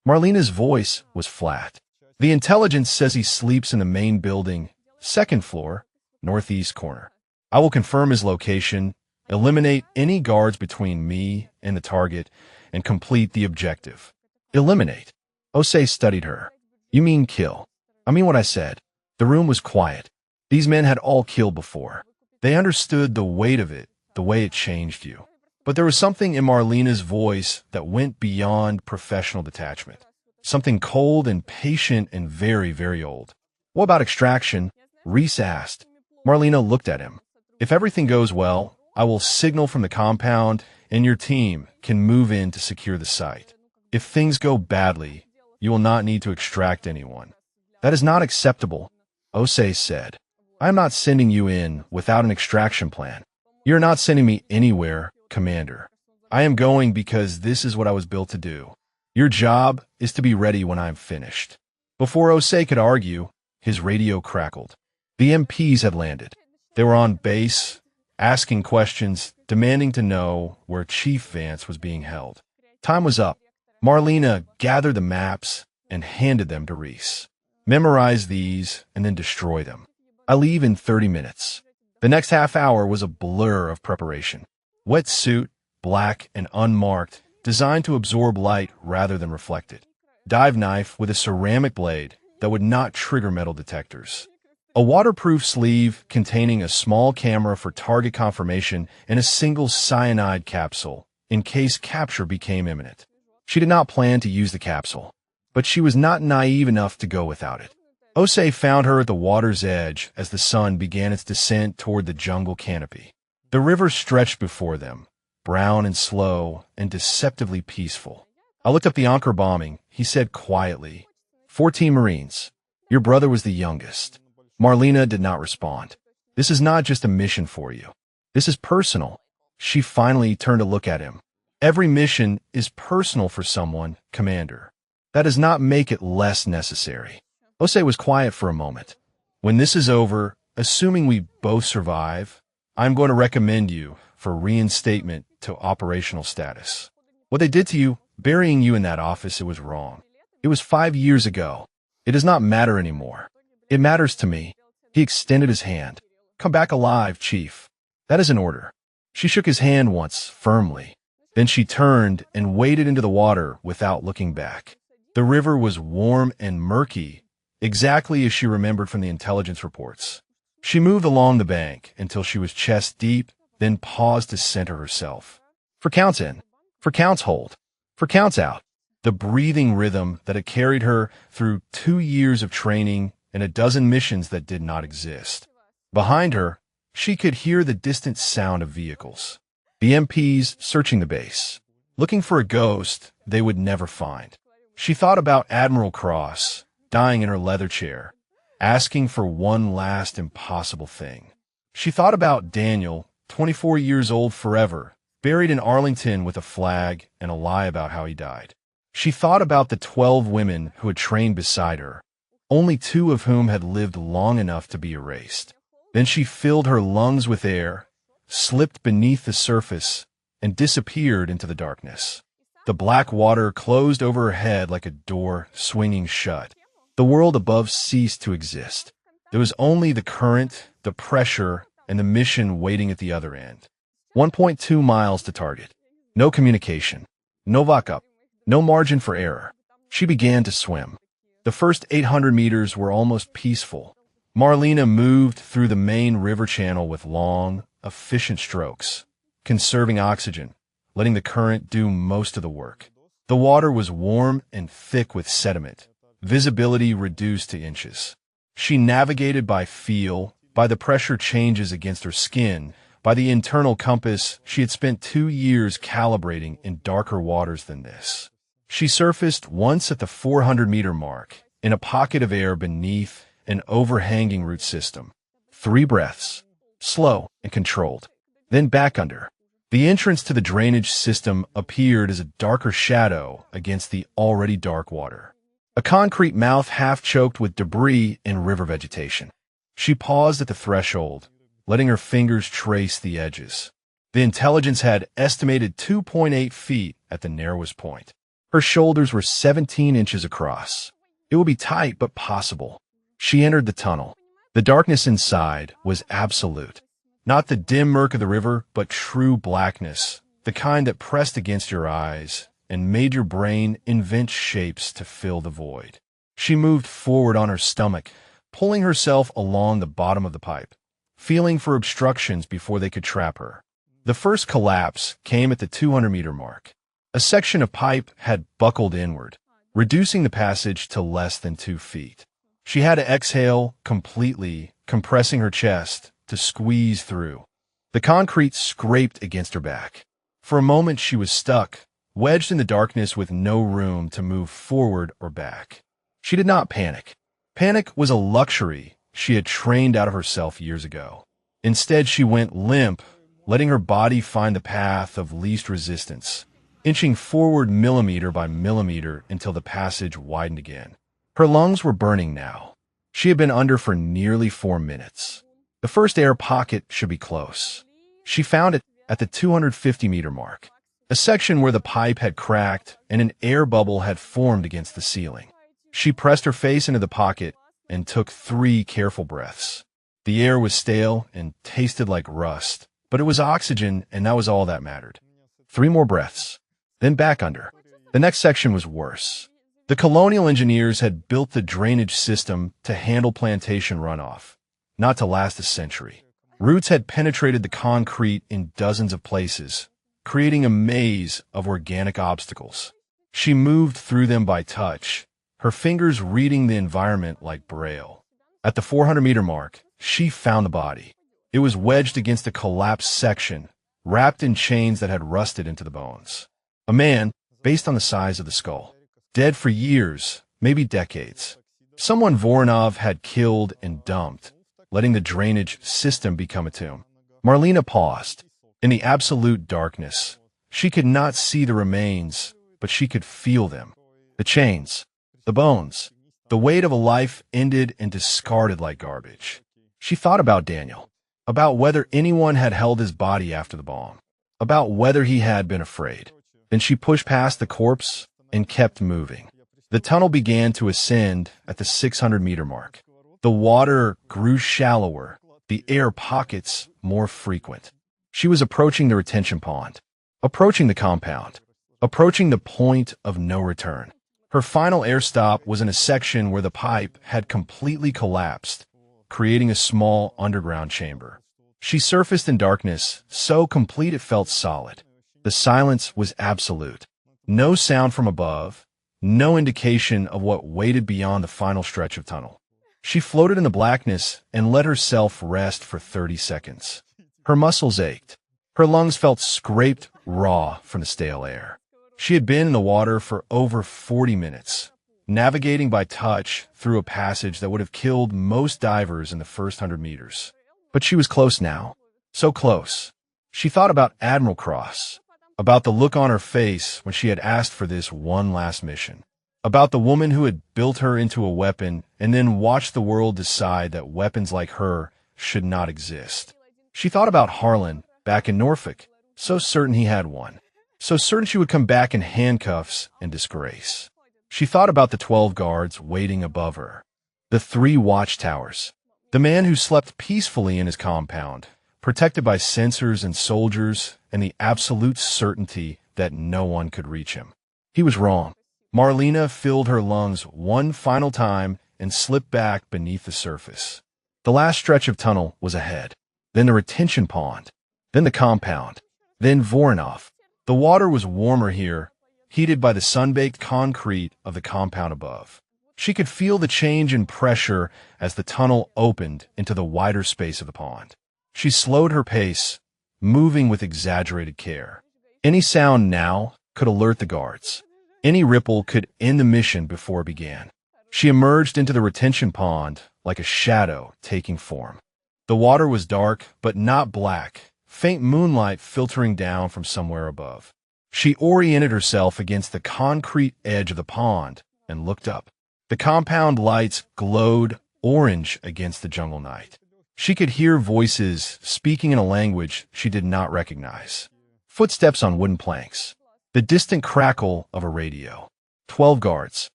Marlena's voice was flat. The intelligence says he sleeps in the main building, 2nd floor, northeast corner. I will confirm his location, eliminate any guards between me and the target, and complete the objective. Eliminate. Osei studied her. You mean kill. I mean what I said. The room was quiet. These men had all killed before. They understood the weight of it, the way it changed you. But there was something in Marlena's voice that went beyond professional detachment. Something cold and patient and very, very old. What about extraction? Reese asked. Marlena looked at him. If everything goes well, I will signal from the compound and your team can move in to secure the site. If things go badly, you will not need to extract anyone. That is not acceptable, Osei said. I am not sending you in without an extraction plan. You are not sending me anywhere, Commander. I am going because this is what I was built to do. Your job is to be ready when I am finished. Before Osei could argue, his radio crackled. The MPs had landed. They were on base, asking questions, demanding to know where Chief Vance was being held. Time was up. Marlena gathered the maps and handed them to Reese. Memorize these and then destroy them. I leave in 30 minutes. The next half hour was a blur of preparation. Wet suit, black and unmarked, designed to absorb light rather than reflect it. Dive knife with a ceramic blade that would not trigger metal detectors. A waterproof sleeve containing a small camera for target confirmation and a single cyanide capsule in case capture became imminent. She did not plan to use the capsule, but she was not naive enough to go without it. Osei found her at the water's edge as the sun began its descent toward the jungle canopy. The river stretched before them, brown and slow and deceptively peaceful. I looked up the Anchor bombing, he said quietly. 14 Marines. Your brother was the youngest. Marlena did not respond. This is not just a mission for you. This is personal. She finally turned to look at him. Every mission is personal for someone, Commander. That does not make it less necessary. Ose was quiet for a moment. When this is over, assuming we both survive, I'm going to recommend you for reinstatement to operational status. What they did to you, burying you in that office, it was wrong. It was 5 years ago. It does not matter anymore. It matters to me. He extended his hand. Come back alive, Chief. That is an order. She shook his hand once, firmly. Then she turned and waded into the water without looking back. The river was warm and murky, exactly as she remembered from the intelligence reports. She moved along the bank until she was chest deep, then paused to center herself. For counts in, for counts hold, for counts out. The breathing rhythm that had carried her through 2 years of training and a dozen missions that did not exist. Behind her, she could hear the distant sound of vehicles. The MPs searching the base, looking for a ghost they would never find. She thought about Admiral Cross, dying in her leather chair, asking for one last impossible thing. She thought about Daniel, 24 years old forever, buried in Arlington with a flag and a lie about how he died. She thought about the 12 women who had trained beside her, only 2 of whom had lived long enough to be erased. Then she filled her lungs with air, slipped beneath the surface, and disappeared into the darkness. The black water closed over her head like a door swinging shut. The world above ceased to exist. There was only the current, the pressure, and the mission waiting at the other end. 1.2 miles to target. No communication. No backup. No margin for error. She began to swim. The first 800 meters were almost peaceful. Marlena moved through the main river channel with long, efficient strokes, conserving oxygen, letting the current do most of the work. The water was warm and thick with sediment, visibility reduced to inches. She navigated by feel, by the pressure changes against her skin, by the internal compass she had spent 2 years calibrating in darker waters than this. She surfaced once at the 400-meter mark, in a pocket of air beneath an overhanging root system. 3 breaths, slow and controlled, then back under. The entrance to the drainage system appeared as a darker shadow against the already dark water. A concrete mouth half-choked with debris and river vegetation. She paused at the threshold, letting her fingers trace the edges. The intelligence had estimated 2.8 feet at the narrowest point. Her shoulders were 17 inches across. It would be tight but possible. She entered the tunnel. The darkness inside was absolute. Not the dim murk of the river, but true blackness, the kind that pressed against your eyes and made your brain invent shapes to fill the void. She moved forward on her stomach, pulling herself along the bottom of the pipe, feeling for obstructions before they could trap her. The first collapse came at the 200-meter mark. A section of pipe had buckled inward, reducing the passage to less than 2 feet. She had to exhale completely, compressing her chest to squeeze through. The concrete scraped against her back. For a moment she was stuck, wedged in the darkness with no room to move forward or back. She did not panic. Panic was a luxury she had trained out of herself years ago. Instead, she went limp, letting her body find the path of least resistance, inching forward millimeter by millimeter until the passage widened again. Her lungs were burning now. She had been under for nearly 4 minutes. The first air pocket should be close. She found it at the 250-meter mark, a section where the pipe had cracked and an air bubble had formed against the ceiling. She pressed her face into the pocket and took 3 careful breaths. The air was stale and tasted like rust, but it was oxygen, and that was all that mattered. 3 more breaths, then back under. The next section was worse. The colonial engineers had built the drainage system to handle plantation runoff, not to last a century. Roots had penetrated the concrete in dozens of places, creating a maze of organic obstacles. She moved through them by touch, her fingers reading the environment like braille. At the 400-meter mark, she found the body. It was wedged against a collapsed section, wrapped in chains that had rusted into the bones. A man, based on the size of the skull. Dead for years, maybe decades. Someone Voronov had killed and dumped, letting the drainage system become a tomb. Marlena paused. In the absolute darkness, She could not see the remains, but she could feel them. The chains, the bones, the weight of a life ended and discarded like garbage. She thought about Daniel, about whether anyone had held his body after the bomb, about whether he had been afraid. Then she pushed past the corpse and kept moving. The tunnel began to ascend at the 600-meter mark. The water grew shallower, the air pockets more frequent. She was approaching the retention pond, approaching the compound, approaching the point of no return. Her final air stop was in a section where the pipe had completely collapsed, creating a small underground chamber. She surfaced in darkness, so complete it felt solid. The silence was absolute. No sound from above, no indication of what waited beyond the final stretch of tunnel. She floated in the blackness and let herself rest for 30 seconds. Her muscles ached. Her lungs felt scraped raw from the stale air. She had been in the water for over 40 minutes, navigating by touch through a passage that would have killed most divers in the first 100 meters. But she was close now. So close. She thought about Admiral Cross, about the look on her face when she had asked for this one last mission, about the woman who had built her into a weapon and then watched the world decide that weapons like her should not exist. She thought about Harlan back in Norfolk, so certain he had one, so certain she would come back in handcuffs and disgrace. She thought about the 12 guards waiting above her, the 3 watchtowers, the man who slept peacefully in his compound, protected by sensors and soldiers and the absolute certainty that no one could reach him. He was wrong. Marlena filled her lungs one final time and slipped back beneath the surface. The last stretch of tunnel was ahead, then the retention pond, then the compound, then Voronov. The water was warmer here, heated by the sun-baked concrete of the compound above. She could feel the change in pressure as the tunnel opened into the wider space of the pond. She slowed her pace, moving with exaggerated care. Any sound now could alert the guards. Any ripple could end the mission before it began. She emerged into the retention pond like a shadow taking form. The water was dark, but not black, faint moonlight filtering down from somewhere above. She oriented herself against the concrete edge of the pond and looked up. The compound lights glowed orange against the jungle night. She could hear voices speaking in a language she did not recognize. Footsteps on wooden planks. The distant crackle of a radio. 12 guards.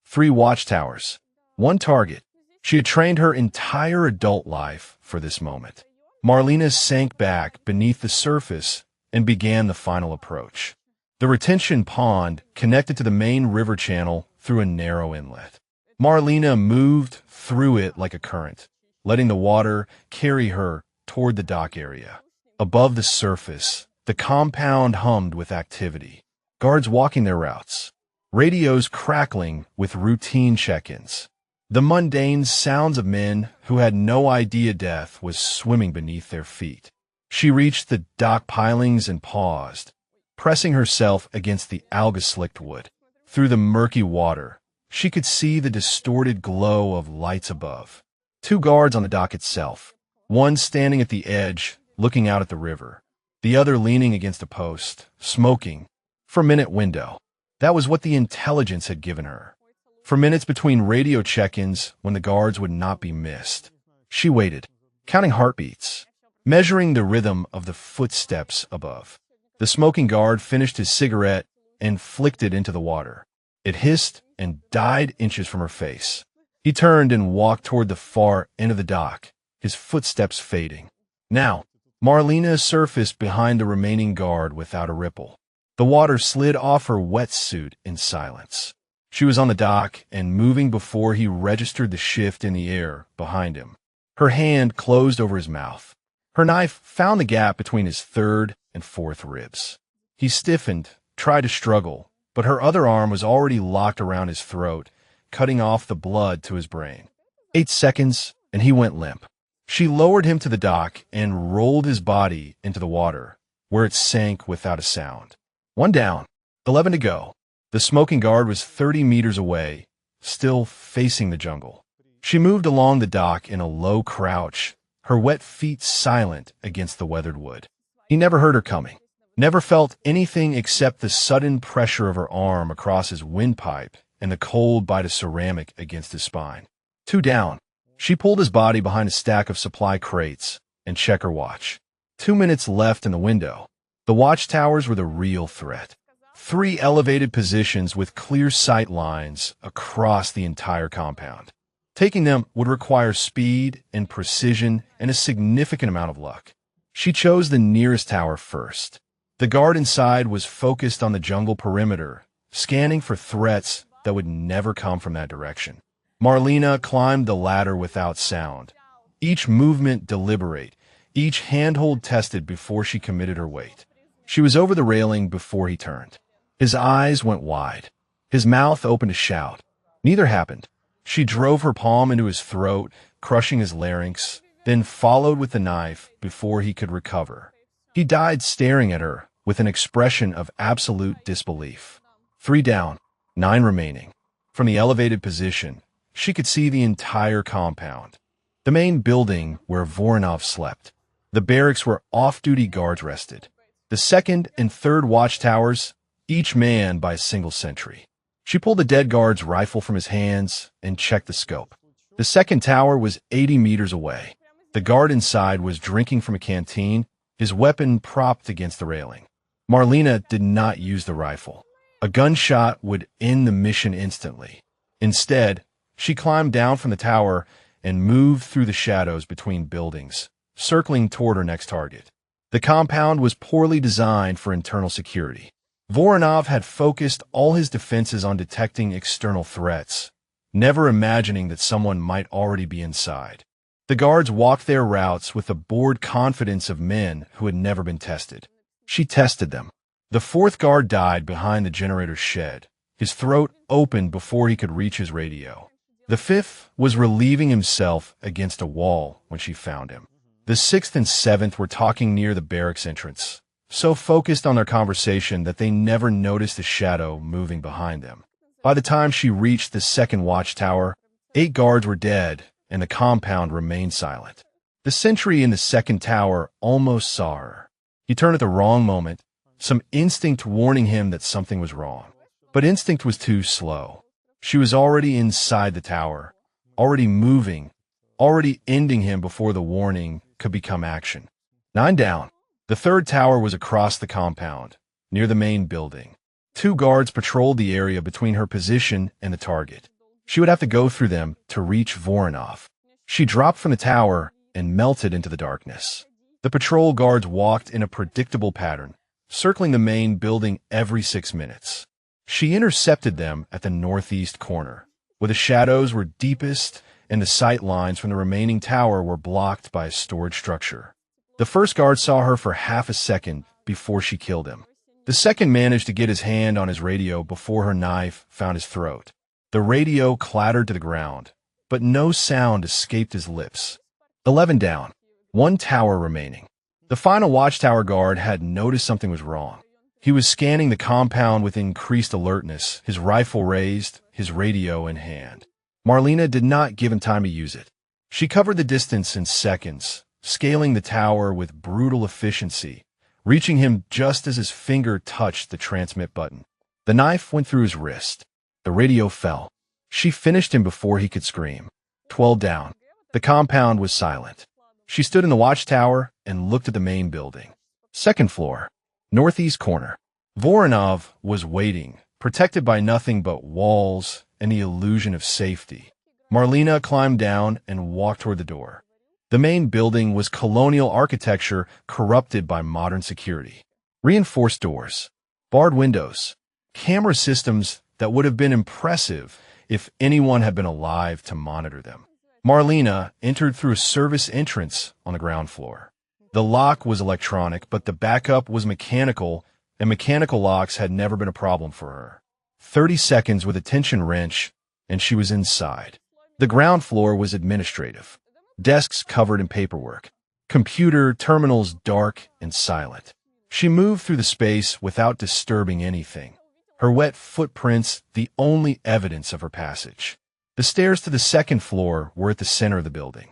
3 watchtowers. 1 target. She had trained her entire adult life for this moment. Marlena sank back beneath the surface and began the final approach. The retention pond connected to the main river channel through a narrow inlet. Marlena moved through it like a current, letting the water carry her toward the dock area. Above the surface, the compound hummed with activity. Guards walking their routes. Radios crackling with routine check-ins. The mundane sounds of men who had no idea death was swimming beneath their feet. She reached the dock pilings and paused, pressing herself against the alga-slicked wood. Through the murky water, she could see the distorted glow of lights above. 2 guards on the dock itself, one standing at the edge, looking out at the river, the other leaning against a post, smoking. For minute window. That was what the intelligence had given her. For minutes between radio check-ins when the guards would not be missed. She waited, counting heartbeats, measuring the rhythm of the footsteps above. The smoking guard finished his cigarette and flicked it into the water. It hissed and died inches from her face. He turned and walked toward the far end of the dock, his footsteps fading. Now, Marlena surfaced behind the remaining guard without a ripple. The water slid off her wetsuit in silence. She was on the dock and moving before he registered the shift in the air behind him. Her hand closed over his mouth. Her knife found the gap between his 3rd and 4th ribs. He stiffened, tried to struggle, but her other arm was already locked around his throat, cutting off the blood to his brain. 8 seconds, and he went limp. She lowered him to the dock and rolled his body into the water, where it sank without a sound. 1 down, 11 to go. The smoking guard was 30 meters away, still facing the jungle. She moved along the dock in a low crouch, her wet feet silent against the weathered wood. He never heard her coming. never felt anything except the sudden pressure of her arm across his windpipe and the cold bite of ceramic against his spine. 2 down. She pulled his body behind a stack of supply crates and checked her watch. 2 minutes left in the window. The watchtowers were the real threat. 3 elevated positions with clear sight lines across the entire compound. Taking them would require speed and precision and a significant amount of luck. She chose the nearest tower first. The guard inside was focused on the jungle perimeter, scanning for threats that would never come from that direction. Marlena climbed the ladder without sound, each movement deliberate, each handhold tested before she committed her weight. She was over the railing before he turned. His eyes went wide. His mouth opened to shout. Neither happened. She drove her palm into his throat, crushing his larynx, then followed with the knife before he could recover. He died staring at her with an expression of absolute disbelief. 3 down, 9 remaining. From the elevated position, she could see the entire compound. The main building where Voronov slept. The barracks where off-duty guards rested. The second and third watchtowers, each manned by a single sentry. She pulled the dead guard's rifle from his hands and checked the scope. The second tower was 80 meters away. The guard inside was drinking from a canteen, his weapon propped against the railing. Marlena did not use the rifle. A gunshot would end the mission instantly. Instead, she climbed down from the tower and moved through the shadows between buildings, circling toward her next target. The compound was poorly designed for internal security. Voronov had focused all his defenses on detecting external threats, never imagining that someone might already be inside. The guards walked their routes with the bored confidence of men who had never been tested. She tested them. The fourth guard died behind the generator's shed. His throat opened before he could reach his radio. The fifth was relieving himself against a wall when she found him. The sixth and seventh were talking near the barracks entrance, so focused on their conversation that they never noticed a shadow moving behind them. By the time she reached the second watchtower, 8 guards were dead, and the compound remained silent. The sentry in the second tower almost saw her. He turned at the wrong moment, some instinct warning him that something was wrong. But instinct was too slow. She was already inside the tower, already moving, already ending him before the warning could become action. 9 down. The third tower was across the compound, near the main building. 2 guards patrolled the area between her position and the target. She would have to go through them to reach Voronov. She dropped from the tower and melted into the darkness. The patrol guards walked in a predictable pattern, circling the main building every 6 minutes. She intercepted them at the northeast corner, where the shadows were deepest and the sight lines from the remaining tower were blocked by a storage structure. The first guard saw her for half a second before she killed him. The second managed to get his hand on his radio before her knife found his throat. The radio clattered to the ground, but no sound escaped his lips. 11 down. 1 tower remaining. The final watchtower guard had noticed something was wrong. He was scanning the compound with increased alertness, his rifle raised, his radio in hand. Marlena did not give him time to use it. She covered the distance in seconds, scaling the tower with brutal efficiency, reaching him just as his finger touched the transmit button. The knife went through his wrist. The radio fell. She finished him before he could scream. 12 down. The compound was silent. She stood in the watchtower and looked at the main building. Second floor, northeast corner. Voronov was waiting, protected by nothing but walls and the illusion of safety. Marlena climbed down and walked toward the door. The main building was colonial architecture corrupted by modern security. Reinforced doors, barred windows, camera systems that would have been impressive if anyone had been alive to monitor them. Marlena entered through a service entrance on the ground floor. The lock was electronic, but the backup was mechanical, and mechanical locks had never been a problem for her. 30 seconds with a tension wrench, and she was inside. The ground floor was administrative. Desks covered in paperwork. Computer terminals dark and silent. She moved through the space without disturbing anything. Her wet footprints the only evidence of her passage. The stairs to the second floor were at the center of the building.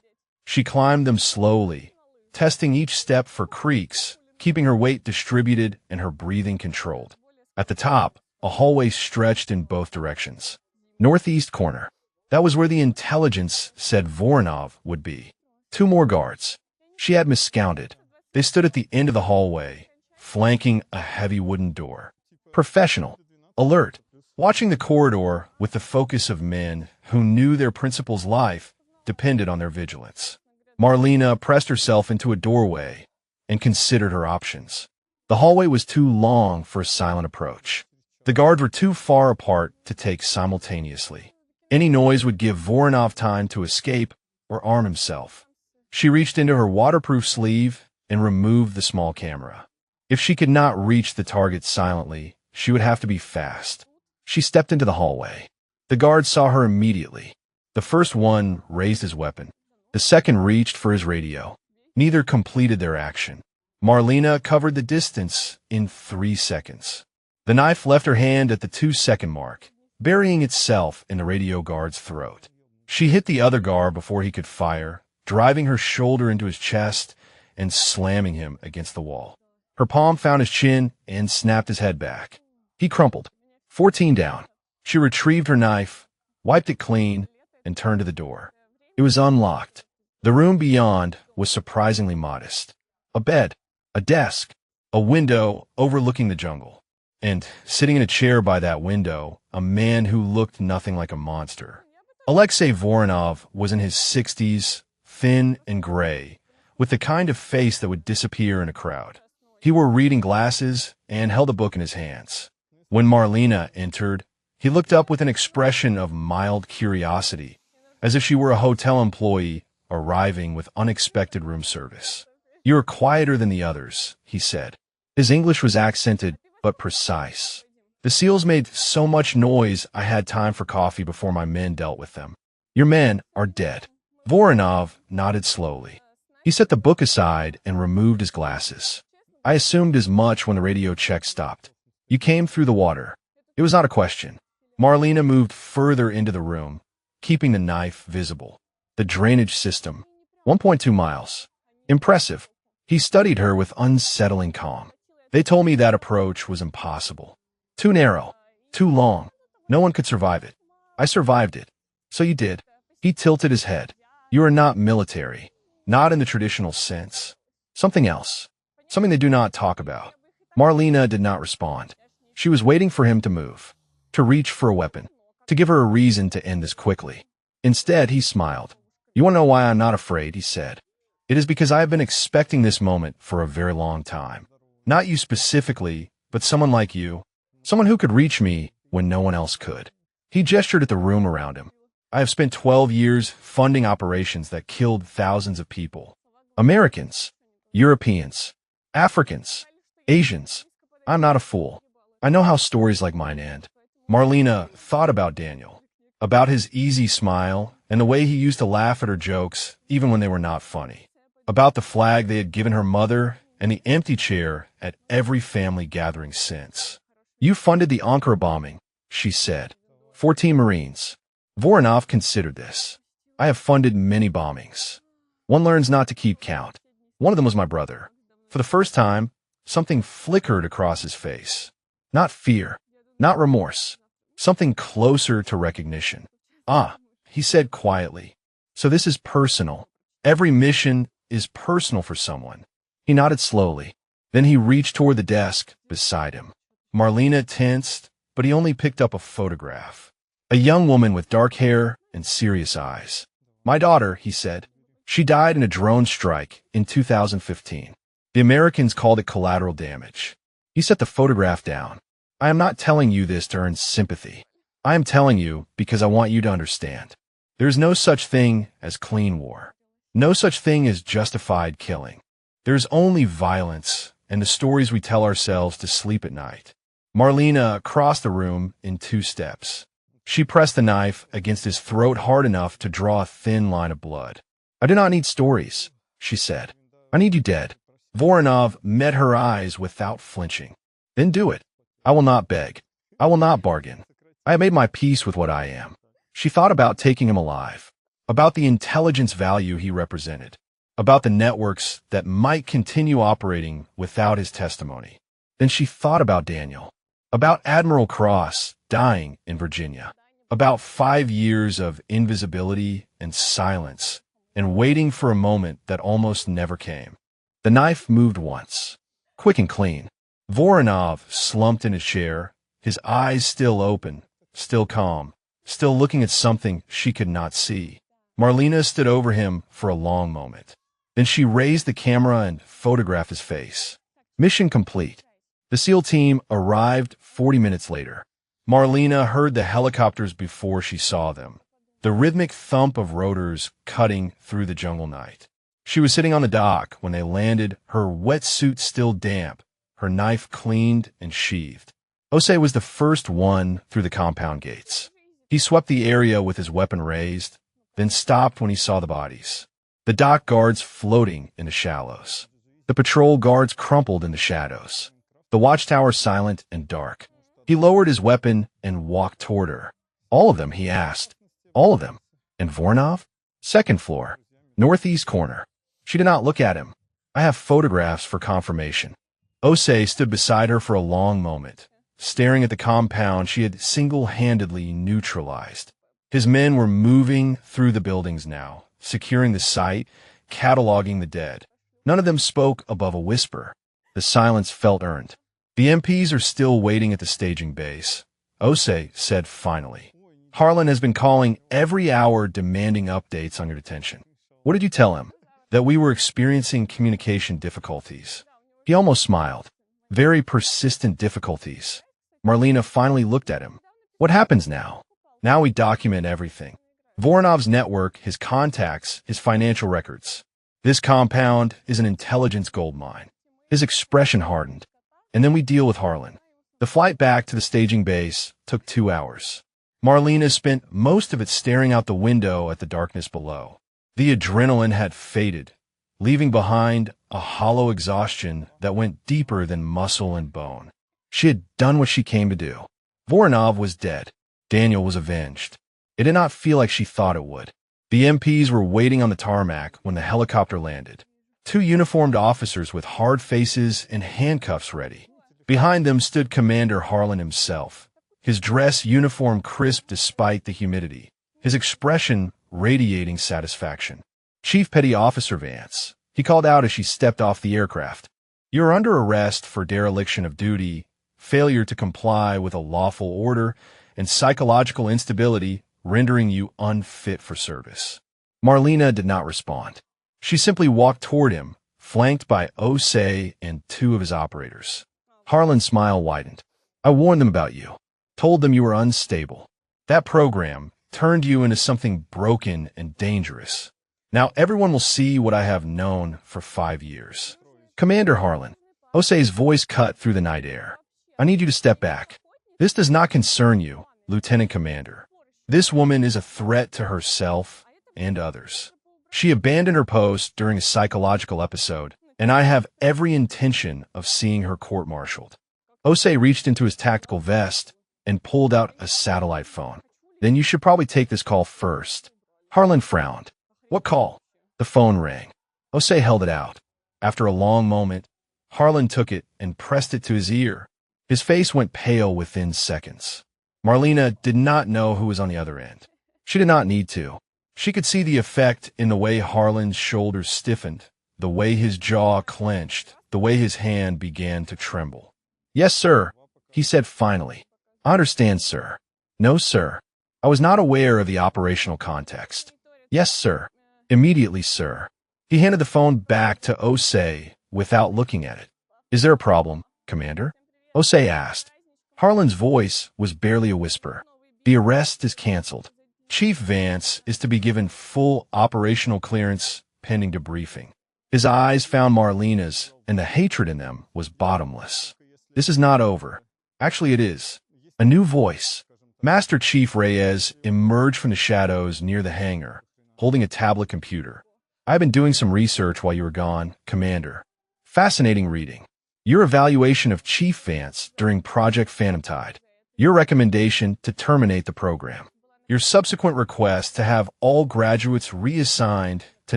She climbed them slowly, testing each step for creaks, keeping her weight distributed and her breathing controlled. At the top, a hallway stretched in both directions. Northeast corner. That was where the intelligence said Voronov would be. 2 more guards. She had miscounted. They stood at the end of the hallway, flanking a heavy wooden door. Professional. Alert. Watching the corridor with the focus of men who knew their principal's life depended on their vigilance. Marlena pressed herself into a doorway and considered her options. The hallway was too long for a silent approach. The guards were too far apart to take simultaneously. Any noise would give Voronov time to escape or arm himself. She reached into her waterproof sleeve and removed the small camera. If she could not reach the target silently, she would have to be fast. She stepped into the hallway. The guards saw her immediately. The first one raised his weapon. The second reached for his radio. Neither completed their action. Marlena covered the distance in 3 seconds. The knife left her hand at the 2-second mark, burying itself in the radio guard's throat. She hit the other guard before he could fire, driving her shoulder into his chest and slamming him against the wall. Her palm found his chin and snapped his head back. He crumpled. 14 down. She retrieved her knife, wiped it clean, and turned to the door. It was unlocked. The room beyond was surprisingly modest. A bed, a desk, a window overlooking the jungle. And, sitting in a chair by that window, a man who looked nothing like a monster. Alexei Voronov was in his 60s, thin and gray, with the kind of face that would disappear in a crowd. He wore reading glasses and held a book in his hands. When Marlena entered, he looked up with an expression of mild curiosity, as if she were a hotel employee arriving with unexpected room service. "You are quieter than the others," he said. His English was accented but precise. "The seals made so much noise I had time for coffee before my men dealt with them. Your men are dead." Voronov nodded slowly. He set the book aside and removed his glasses. "I assumed as much when the radio check stopped. You came through the water. It was not a question." Marlena moved further into the room, keeping the knife visible. The drainage system, 1.2 miles. Impressive. He studied her with unsettling calm. "They told me that approach was impossible. Too narrow, too long. No one could survive it. I survived it. So you did." He tilted his head. "You are not military. Not in the traditional sense. Something else. Something they do not talk about." Marlena did not respond. She was waiting for him to move, to reach for a weapon, to give her a reason to end this quickly. Instead, he smiled. "You want to know why I'm not afraid?" he said. "It is because I have been expecting this moment for a very long time. Not you specifically, but someone like you. Someone who could reach me when no one else could." He gestured at the room around him. "I have spent 12 years funding operations that killed thousands of people. Americans, Europeans, Africans, Asians. I'm not a fool. I know how stories like mine end." Marlena thought about Daniel, about his easy smile and the way he used to laugh at her jokes even when they were not funny, about the flag they had given her mother and the empty chair at every family gathering since. "You funded the Ankara bombing," she said. 14 Marines. Voronov considered this. "I have funded many bombings. One learns not to keep count. One of them was my brother." For the first time, something flickered across his face. Not fear, not remorse, something closer to recognition. "Ah," he said quietly. "So this is personal. Every mission is personal for someone." He nodded slowly. Then he reached toward the desk beside him. Marlena tensed, but he only picked up a photograph. A young woman with dark hair and serious eyes. "My daughter," he said. "She died in a drone strike in 2015. The Americans called it collateral damage." He set the photograph down. "I am not telling you this to earn sympathy. I am telling you because I want you to understand. There is no such thing as clean war. No such thing as justified killing. There is only violence and the stories we tell ourselves to sleep at night." Marlena crossed the room in 2 steps. She pressed the knife against his throat hard enough to draw a thin line of blood. "I do not need stories," she said. "I need you dead." Voronov met her eyes without flinching. "Then do it. I will not beg. I will not bargain. I have made my peace with what I am." She thought about taking him alive, about the intelligence value he represented, about the networks that might continue operating without his testimony. Then she thought about Daniel, about Admiral Cross dying in Virginia, about 5 years of invisibility and silence, and waiting for a moment that almost never came. The knife moved once, quick and clean. Voronov slumped in his chair, his eyes still open, still calm, still looking at something she could not see. Marlena stood over him for a long moment. Then she raised the camera and photographed his face. Mission complete. The SEAL team arrived 40 minutes later. Marlena heard the helicopters before she saw them, the rhythmic thump of rotors cutting through the jungle night. She was sitting on the dock when they landed, her wetsuit still damp, her knife cleaned and sheathed. Osei was the first one through the compound gates. He swept the area with his weapon raised, then stopped when he saw the bodies. The dock guards floating in the shallows. The patrol guards crumpled in the shadows. The watchtower silent and dark. He lowered his weapon and walked toward her. All of them, he asked. All of them. And Voronov? Second floor. Northeast corner. She did not look at him. I have photographs for confirmation. Osei stood beside her for a long moment, staring at the compound she had single-handedly neutralized. His men were moving through the buildings now, securing the site, cataloging the dead. None of them spoke above a whisper. The silence felt earned. The MPs are still waiting at the staging base. Osei said finally. Harlan has been calling every hour demanding updates on your detention. What did you tell him? That we were experiencing communication difficulties. He almost smiled. Very persistent difficulties. Marlena finally looked at him. What happens now? Now we document everything. Voronov's network, his contacts, his financial records. This compound is an intelligence goldmine. His expression hardened. And then we deal with Harlan. The flight back to the staging base took 2 hours. Marlena spent most of it staring out the window at the darkness below. The adrenaline had faded, leaving behind a hollow exhaustion that went deeper than muscle and bone. She had done what she came to do. Voronov was dead. Daniel was avenged. It did not feel like she thought it would. The MPs were waiting on the tarmac when the helicopter landed. 2 uniformed officers with hard faces and handcuffs ready. Behind them stood Commander Harlan himself, his dress uniform crisp despite the humidity, his expression radiating satisfaction. Chief Petty Officer Vance, he called out as she stepped off the aircraft. You are under arrest for dereliction of duty, failure to comply with a lawful order, and psychological instability rendering you unfit for service. Marlena did not respond. She simply walked toward him, flanked by Osei and 2 of his operators. Harlan's smile widened. I warned them about you, told them you were unstable. That program turned you into something broken and dangerous. Now everyone will see what I have known for 5 years. Commander Harlan, Osei's voice cut through the night air. I need you to step back. This does not concern you, Lieutenant Commander. This woman is a threat to herself and others. She abandoned her post during a psychological episode, and I have every intention of seeing her court-martialed. Osei reached into his tactical vest and pulled out a satellite phone. Then you should probably take this call first. Harlan frowned. What call? The phone rang. Osei held it out. After a long moment, Harlan took it and pressed it to his ear. His face went pale within seconds. Marlena did not know who was on the other end. She did not need to. She could see the effect in the way Harlan's shoulders stiffened, the way his jaw clenched, the way his hand began to tremble. Yes, sir, he said finally. I understand, sir. No, sir. I was not aware of the operational context. Yes, sir. Immediately, sir. He handed the phone back to Osei without looking at it. Is there a problem, Commander? Osei asked. Harlan's voice was barely a whisper. The arrest is canceled. Chief Vance is to be given full operational clearance pending debriefing. His eyes found Marlena's, and the hatred in them was bottomless. This is not over. Actually, it is. A new voice. Master Chief Reyes emerged from the shadows near the hangar, holding a tablet computer. I've been doing some research while you were gone, Commander. Fascinating reading. Your evaluation of Chief Vance during Project Phantom Tide. Your recommendation to terminate the program. your subsequent request to have all graduates reassigned to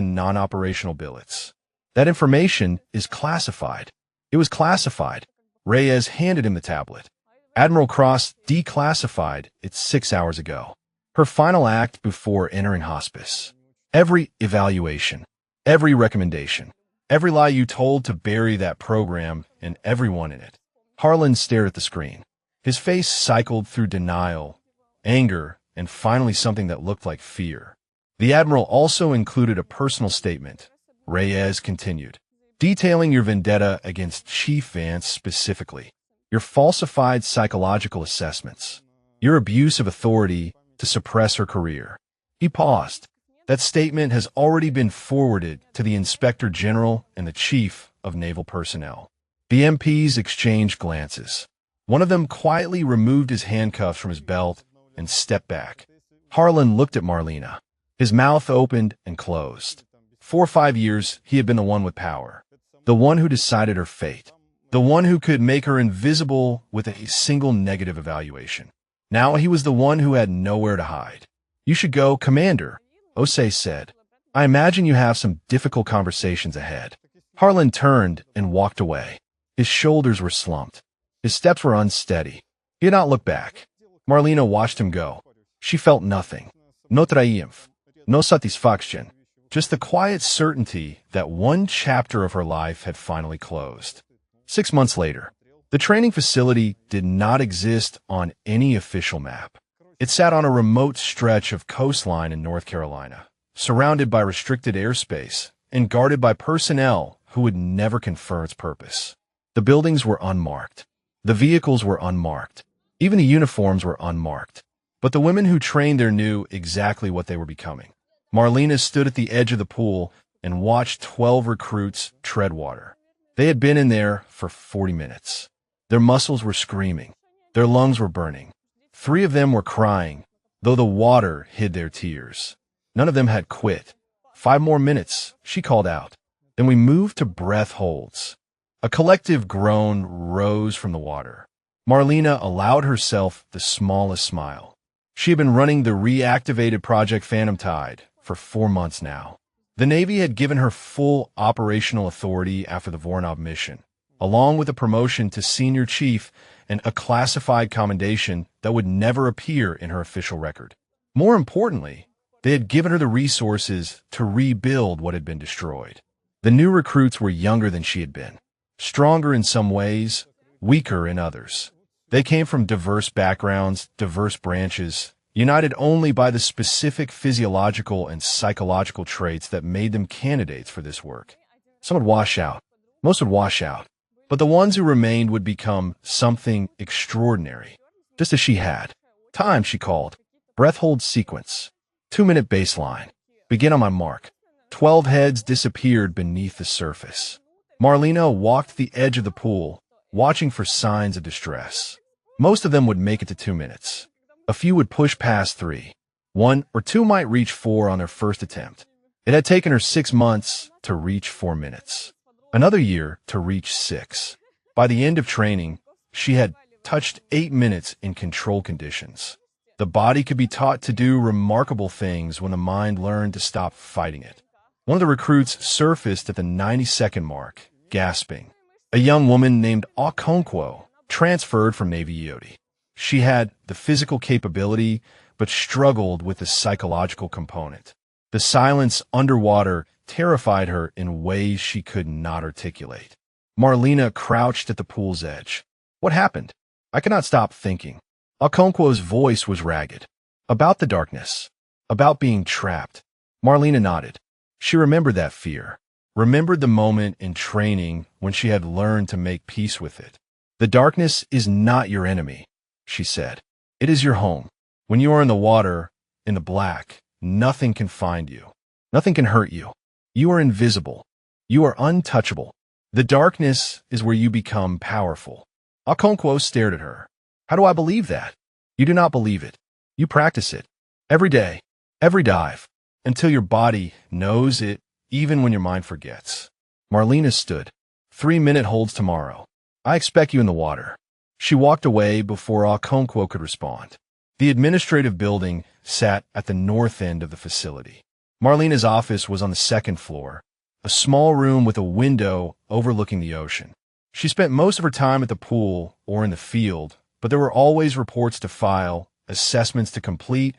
non-operational billets. That information is classified. It was classified. Reyes handed him the tablet. Admiral Cross declassified it 6 hours ago. Her final act before entering hospice. Every evaluation, every recommendation, every lie you told to bury that program and everyone in it. Harlan stared at the screen. His face cycled through denial, anger, and finally something that looked like fear. The Admiral also included a personal statement. Reyes continued, detailing your vendetta against Chief Vance specifically, your falsified psychological assessments, your abuse of authority to suppress her career. He paused. That statement has already been forwarded to the Inspector General and the Chief of Naval Personnel. The MPs exchanged glances. One of them quietly removed his handcuffs from his belt and stepped back. Harlan looked at Marlena. His mouth opened and closed. 4 or 5 years, he had been the one with power. The one who decided her fate. The one who could make her invisible with a single negative evaluation. Now he was the one who had nowhere to hide. You should go, Commander, Osei said. I imagine you have some difficult conversations ahead. Harlan turned and walked away. His shoulders were slumped. His steps were unsteady. He had not looked back. Marlena watched him go. She felt nothing. No triumph. No satisfaction. Just the quiet certainty that one chapter of her life had finally closed. 6 months later, the training facility did not exist on any official map. It sat on a remote stretch of coastline in North Carolina, surrounded by restricted airspace and guarded by personnel who would never confer its purpose. The buildings were unmarked. The vehicles were unmarked. Even the uniforms were unmarked. But the women who trained there knew exactly what they were becoming. Marlena stood at the edge of the pool and watched 12 recruits tread water. They had been in there for 40 minutes. Their muscles were screaming. Their lungs were burning. 3 of them were crying, though the water hid their tears. None of them had quit. 5 more minutes, she called out. Then we moved to breath holds. A collective groan rose from the water. Marlena allowed herself the smallest smile. She had been running the reactivated Project Phantom Tide for 4 months now. The Navy had given her full operational authority after the Voronov mission, along with a promotion to senior chief and a classified commendation that would never appear in her official record. More importantly, they had given her the resources to rebuild what had been destroyed. The new recruits were younger than she had been, stronger in some ways, weaker in others. They came from diverse backgrounds, diverse branches, united only by the specific physiological and psychological traits that made them candidates for this work. Some would wash out. Most would wash out. But the ones who remained would become something extraordinary, just as she had. Time, she called. Breath hold sequence. 2-minute baseline. Begin on my mark. 12 heads disappeared beneath the surface. Marlena walked the edge of the pool, watching for signs of distress. Most of them would make it to 2 minutes. A few would push past 3. 1 or 2 might reach 4 on their first attempt. It had taken her 6 months to reach 4 minutes. Another year to reach 6. By the end of training, she had touched 8 minutes in control conditions. The body could be taught to do remarkable things when the mind learned to stop fighting it. One of the recruits surfaced at the 90-second mark, gasping. A young woman named Okonkwo transferred from Navy EOD. She had the physical capability, but struggled with the psychological component. The silence underwater terrified her in ways she could not articulate. Marlena crouched at the pool's edge. What happened? I could not stop thinking. Okonkwo's voice was ragged. About the darkness. About being trapped. Marlena nodded. She remembered that fear. Remembered the moment in training when she had learned to make peace with it. The darkness is not your enemy, she said. It is your home. When you are in the water, in the black, nothing can find you. Nothing can hurt you. You are invisible. You are untouchable. The darkness is where you become powerful. Okonkwo stared at her. How do I believe that? You do not believe it. You practice it. Every day. Every dive. Until your body knows it, even when your mind forgets. Marlena stood. 3-minute holds tomorrow. I expect you in the water. She walked away before Okonkwo could respond. The administrative building sat at the north end of the facility. Marlena's office was on the second floor, a small room with a window overlooking the ocean. She spent most of her time at the pool or in the field, but there were always reports to file, assessments to complete,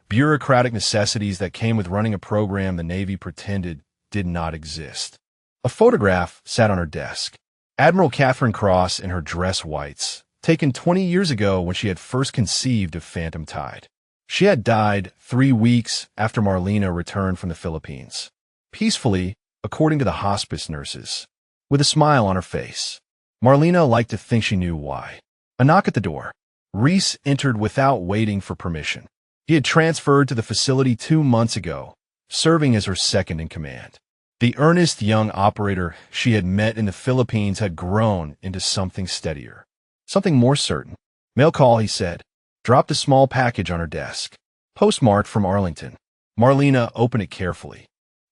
bureaucratic necessities that came with running a program the Navy pretended did not exist. A photograph sat on her desk. Admiral Catherine Cross in her dress whites, taken 20 years ago when she had first conceived of Phantom Tide. She had died 3 weeks after Marlena returned from the Philippines. Peacefully, according to the hospice nurses, with a smile on her face. Marlena liked to think she knew why. A knock at the door. Reese entered without waiting for permission. He had transferred to the facility 2 months ago, serving as her second in command. The earnest young operator she had met in the Philippines had grown into something steadier, something more certain. Mail call, he said. Dropped a small package on her desk. Postmarked from Arlington. Marlena opened it carefully.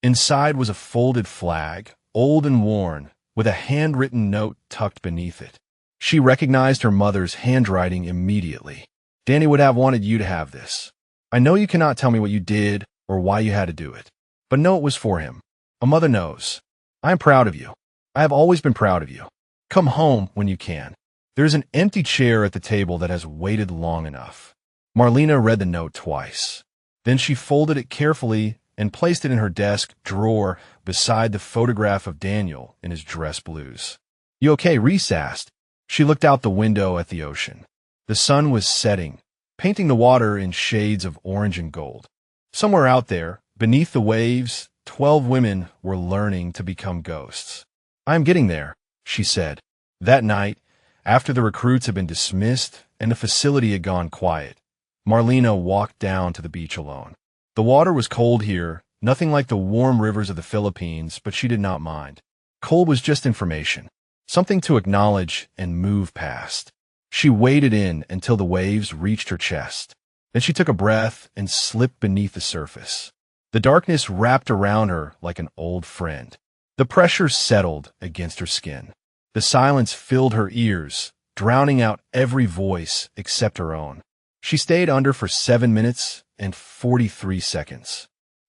Inside was a folded flag, old and worn, with a handwritten note tucked beneath it. She recognized her mother's handwriting immediately. Danny would have wanted you to have this. I know you cannot tell me what you did or why you had to do it, but know it was for him. A mother knows. I am proud of you. I have always been proud of you. Come home when you can. There is an empty chair at the table that has waited long enough. Marlena read the note twice. Then she folded it carefully and placed it in her desk drawer beside the photograph of Daniel in his dress blues. You okay? Reese asked. She looked out the window at the ocean. The sun was setting, painting the water in shades of orange and gold. Somewhere out there, beneath the waves, 12 women were learning to become ghosts. I am getting there, she said. That night, after the recruits had been dismissed and the facility had gone quiet, Marlena walked down to the beach alone. The water was cold here, nothing like the warm rivers of the Philippines, but she did not mind. Cold was just information, something to acknowledge and move past. She waded in until the waves reached her chest. Then she took a breath and slipped beneath the surface. The darkness wrapped around her like an old friend. The pressure settled against her skin. The silence filled her ears, drowning out every voice except her own. She stayed under for 7 minutes and 43 seconds.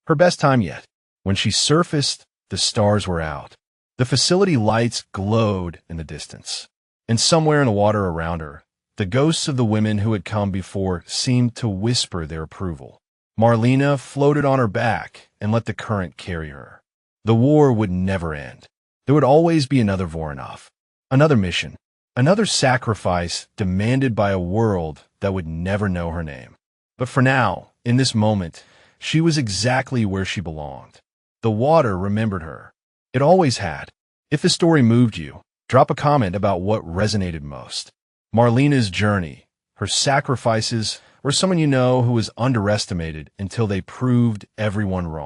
Her best time yet. When she surfaced, the stars were out. The facility lights glowed in the distance. And somewhere in the water around her, the ghosts of the women who had come before seemed to whisper their approval. Marlena floated on her back and let the current carry her. The war would never end. There would always be another Voronov, another mission, another sacrifice demanded by a world that would never know her name. But for now, in this moment, she was exactly where she belonged. The water remembered her. It always had. If the story moved you, drop a comment about what resonated most. Marlena's journey, her sacrifices, or someone you know who was underestimated until they proved everyone wrong.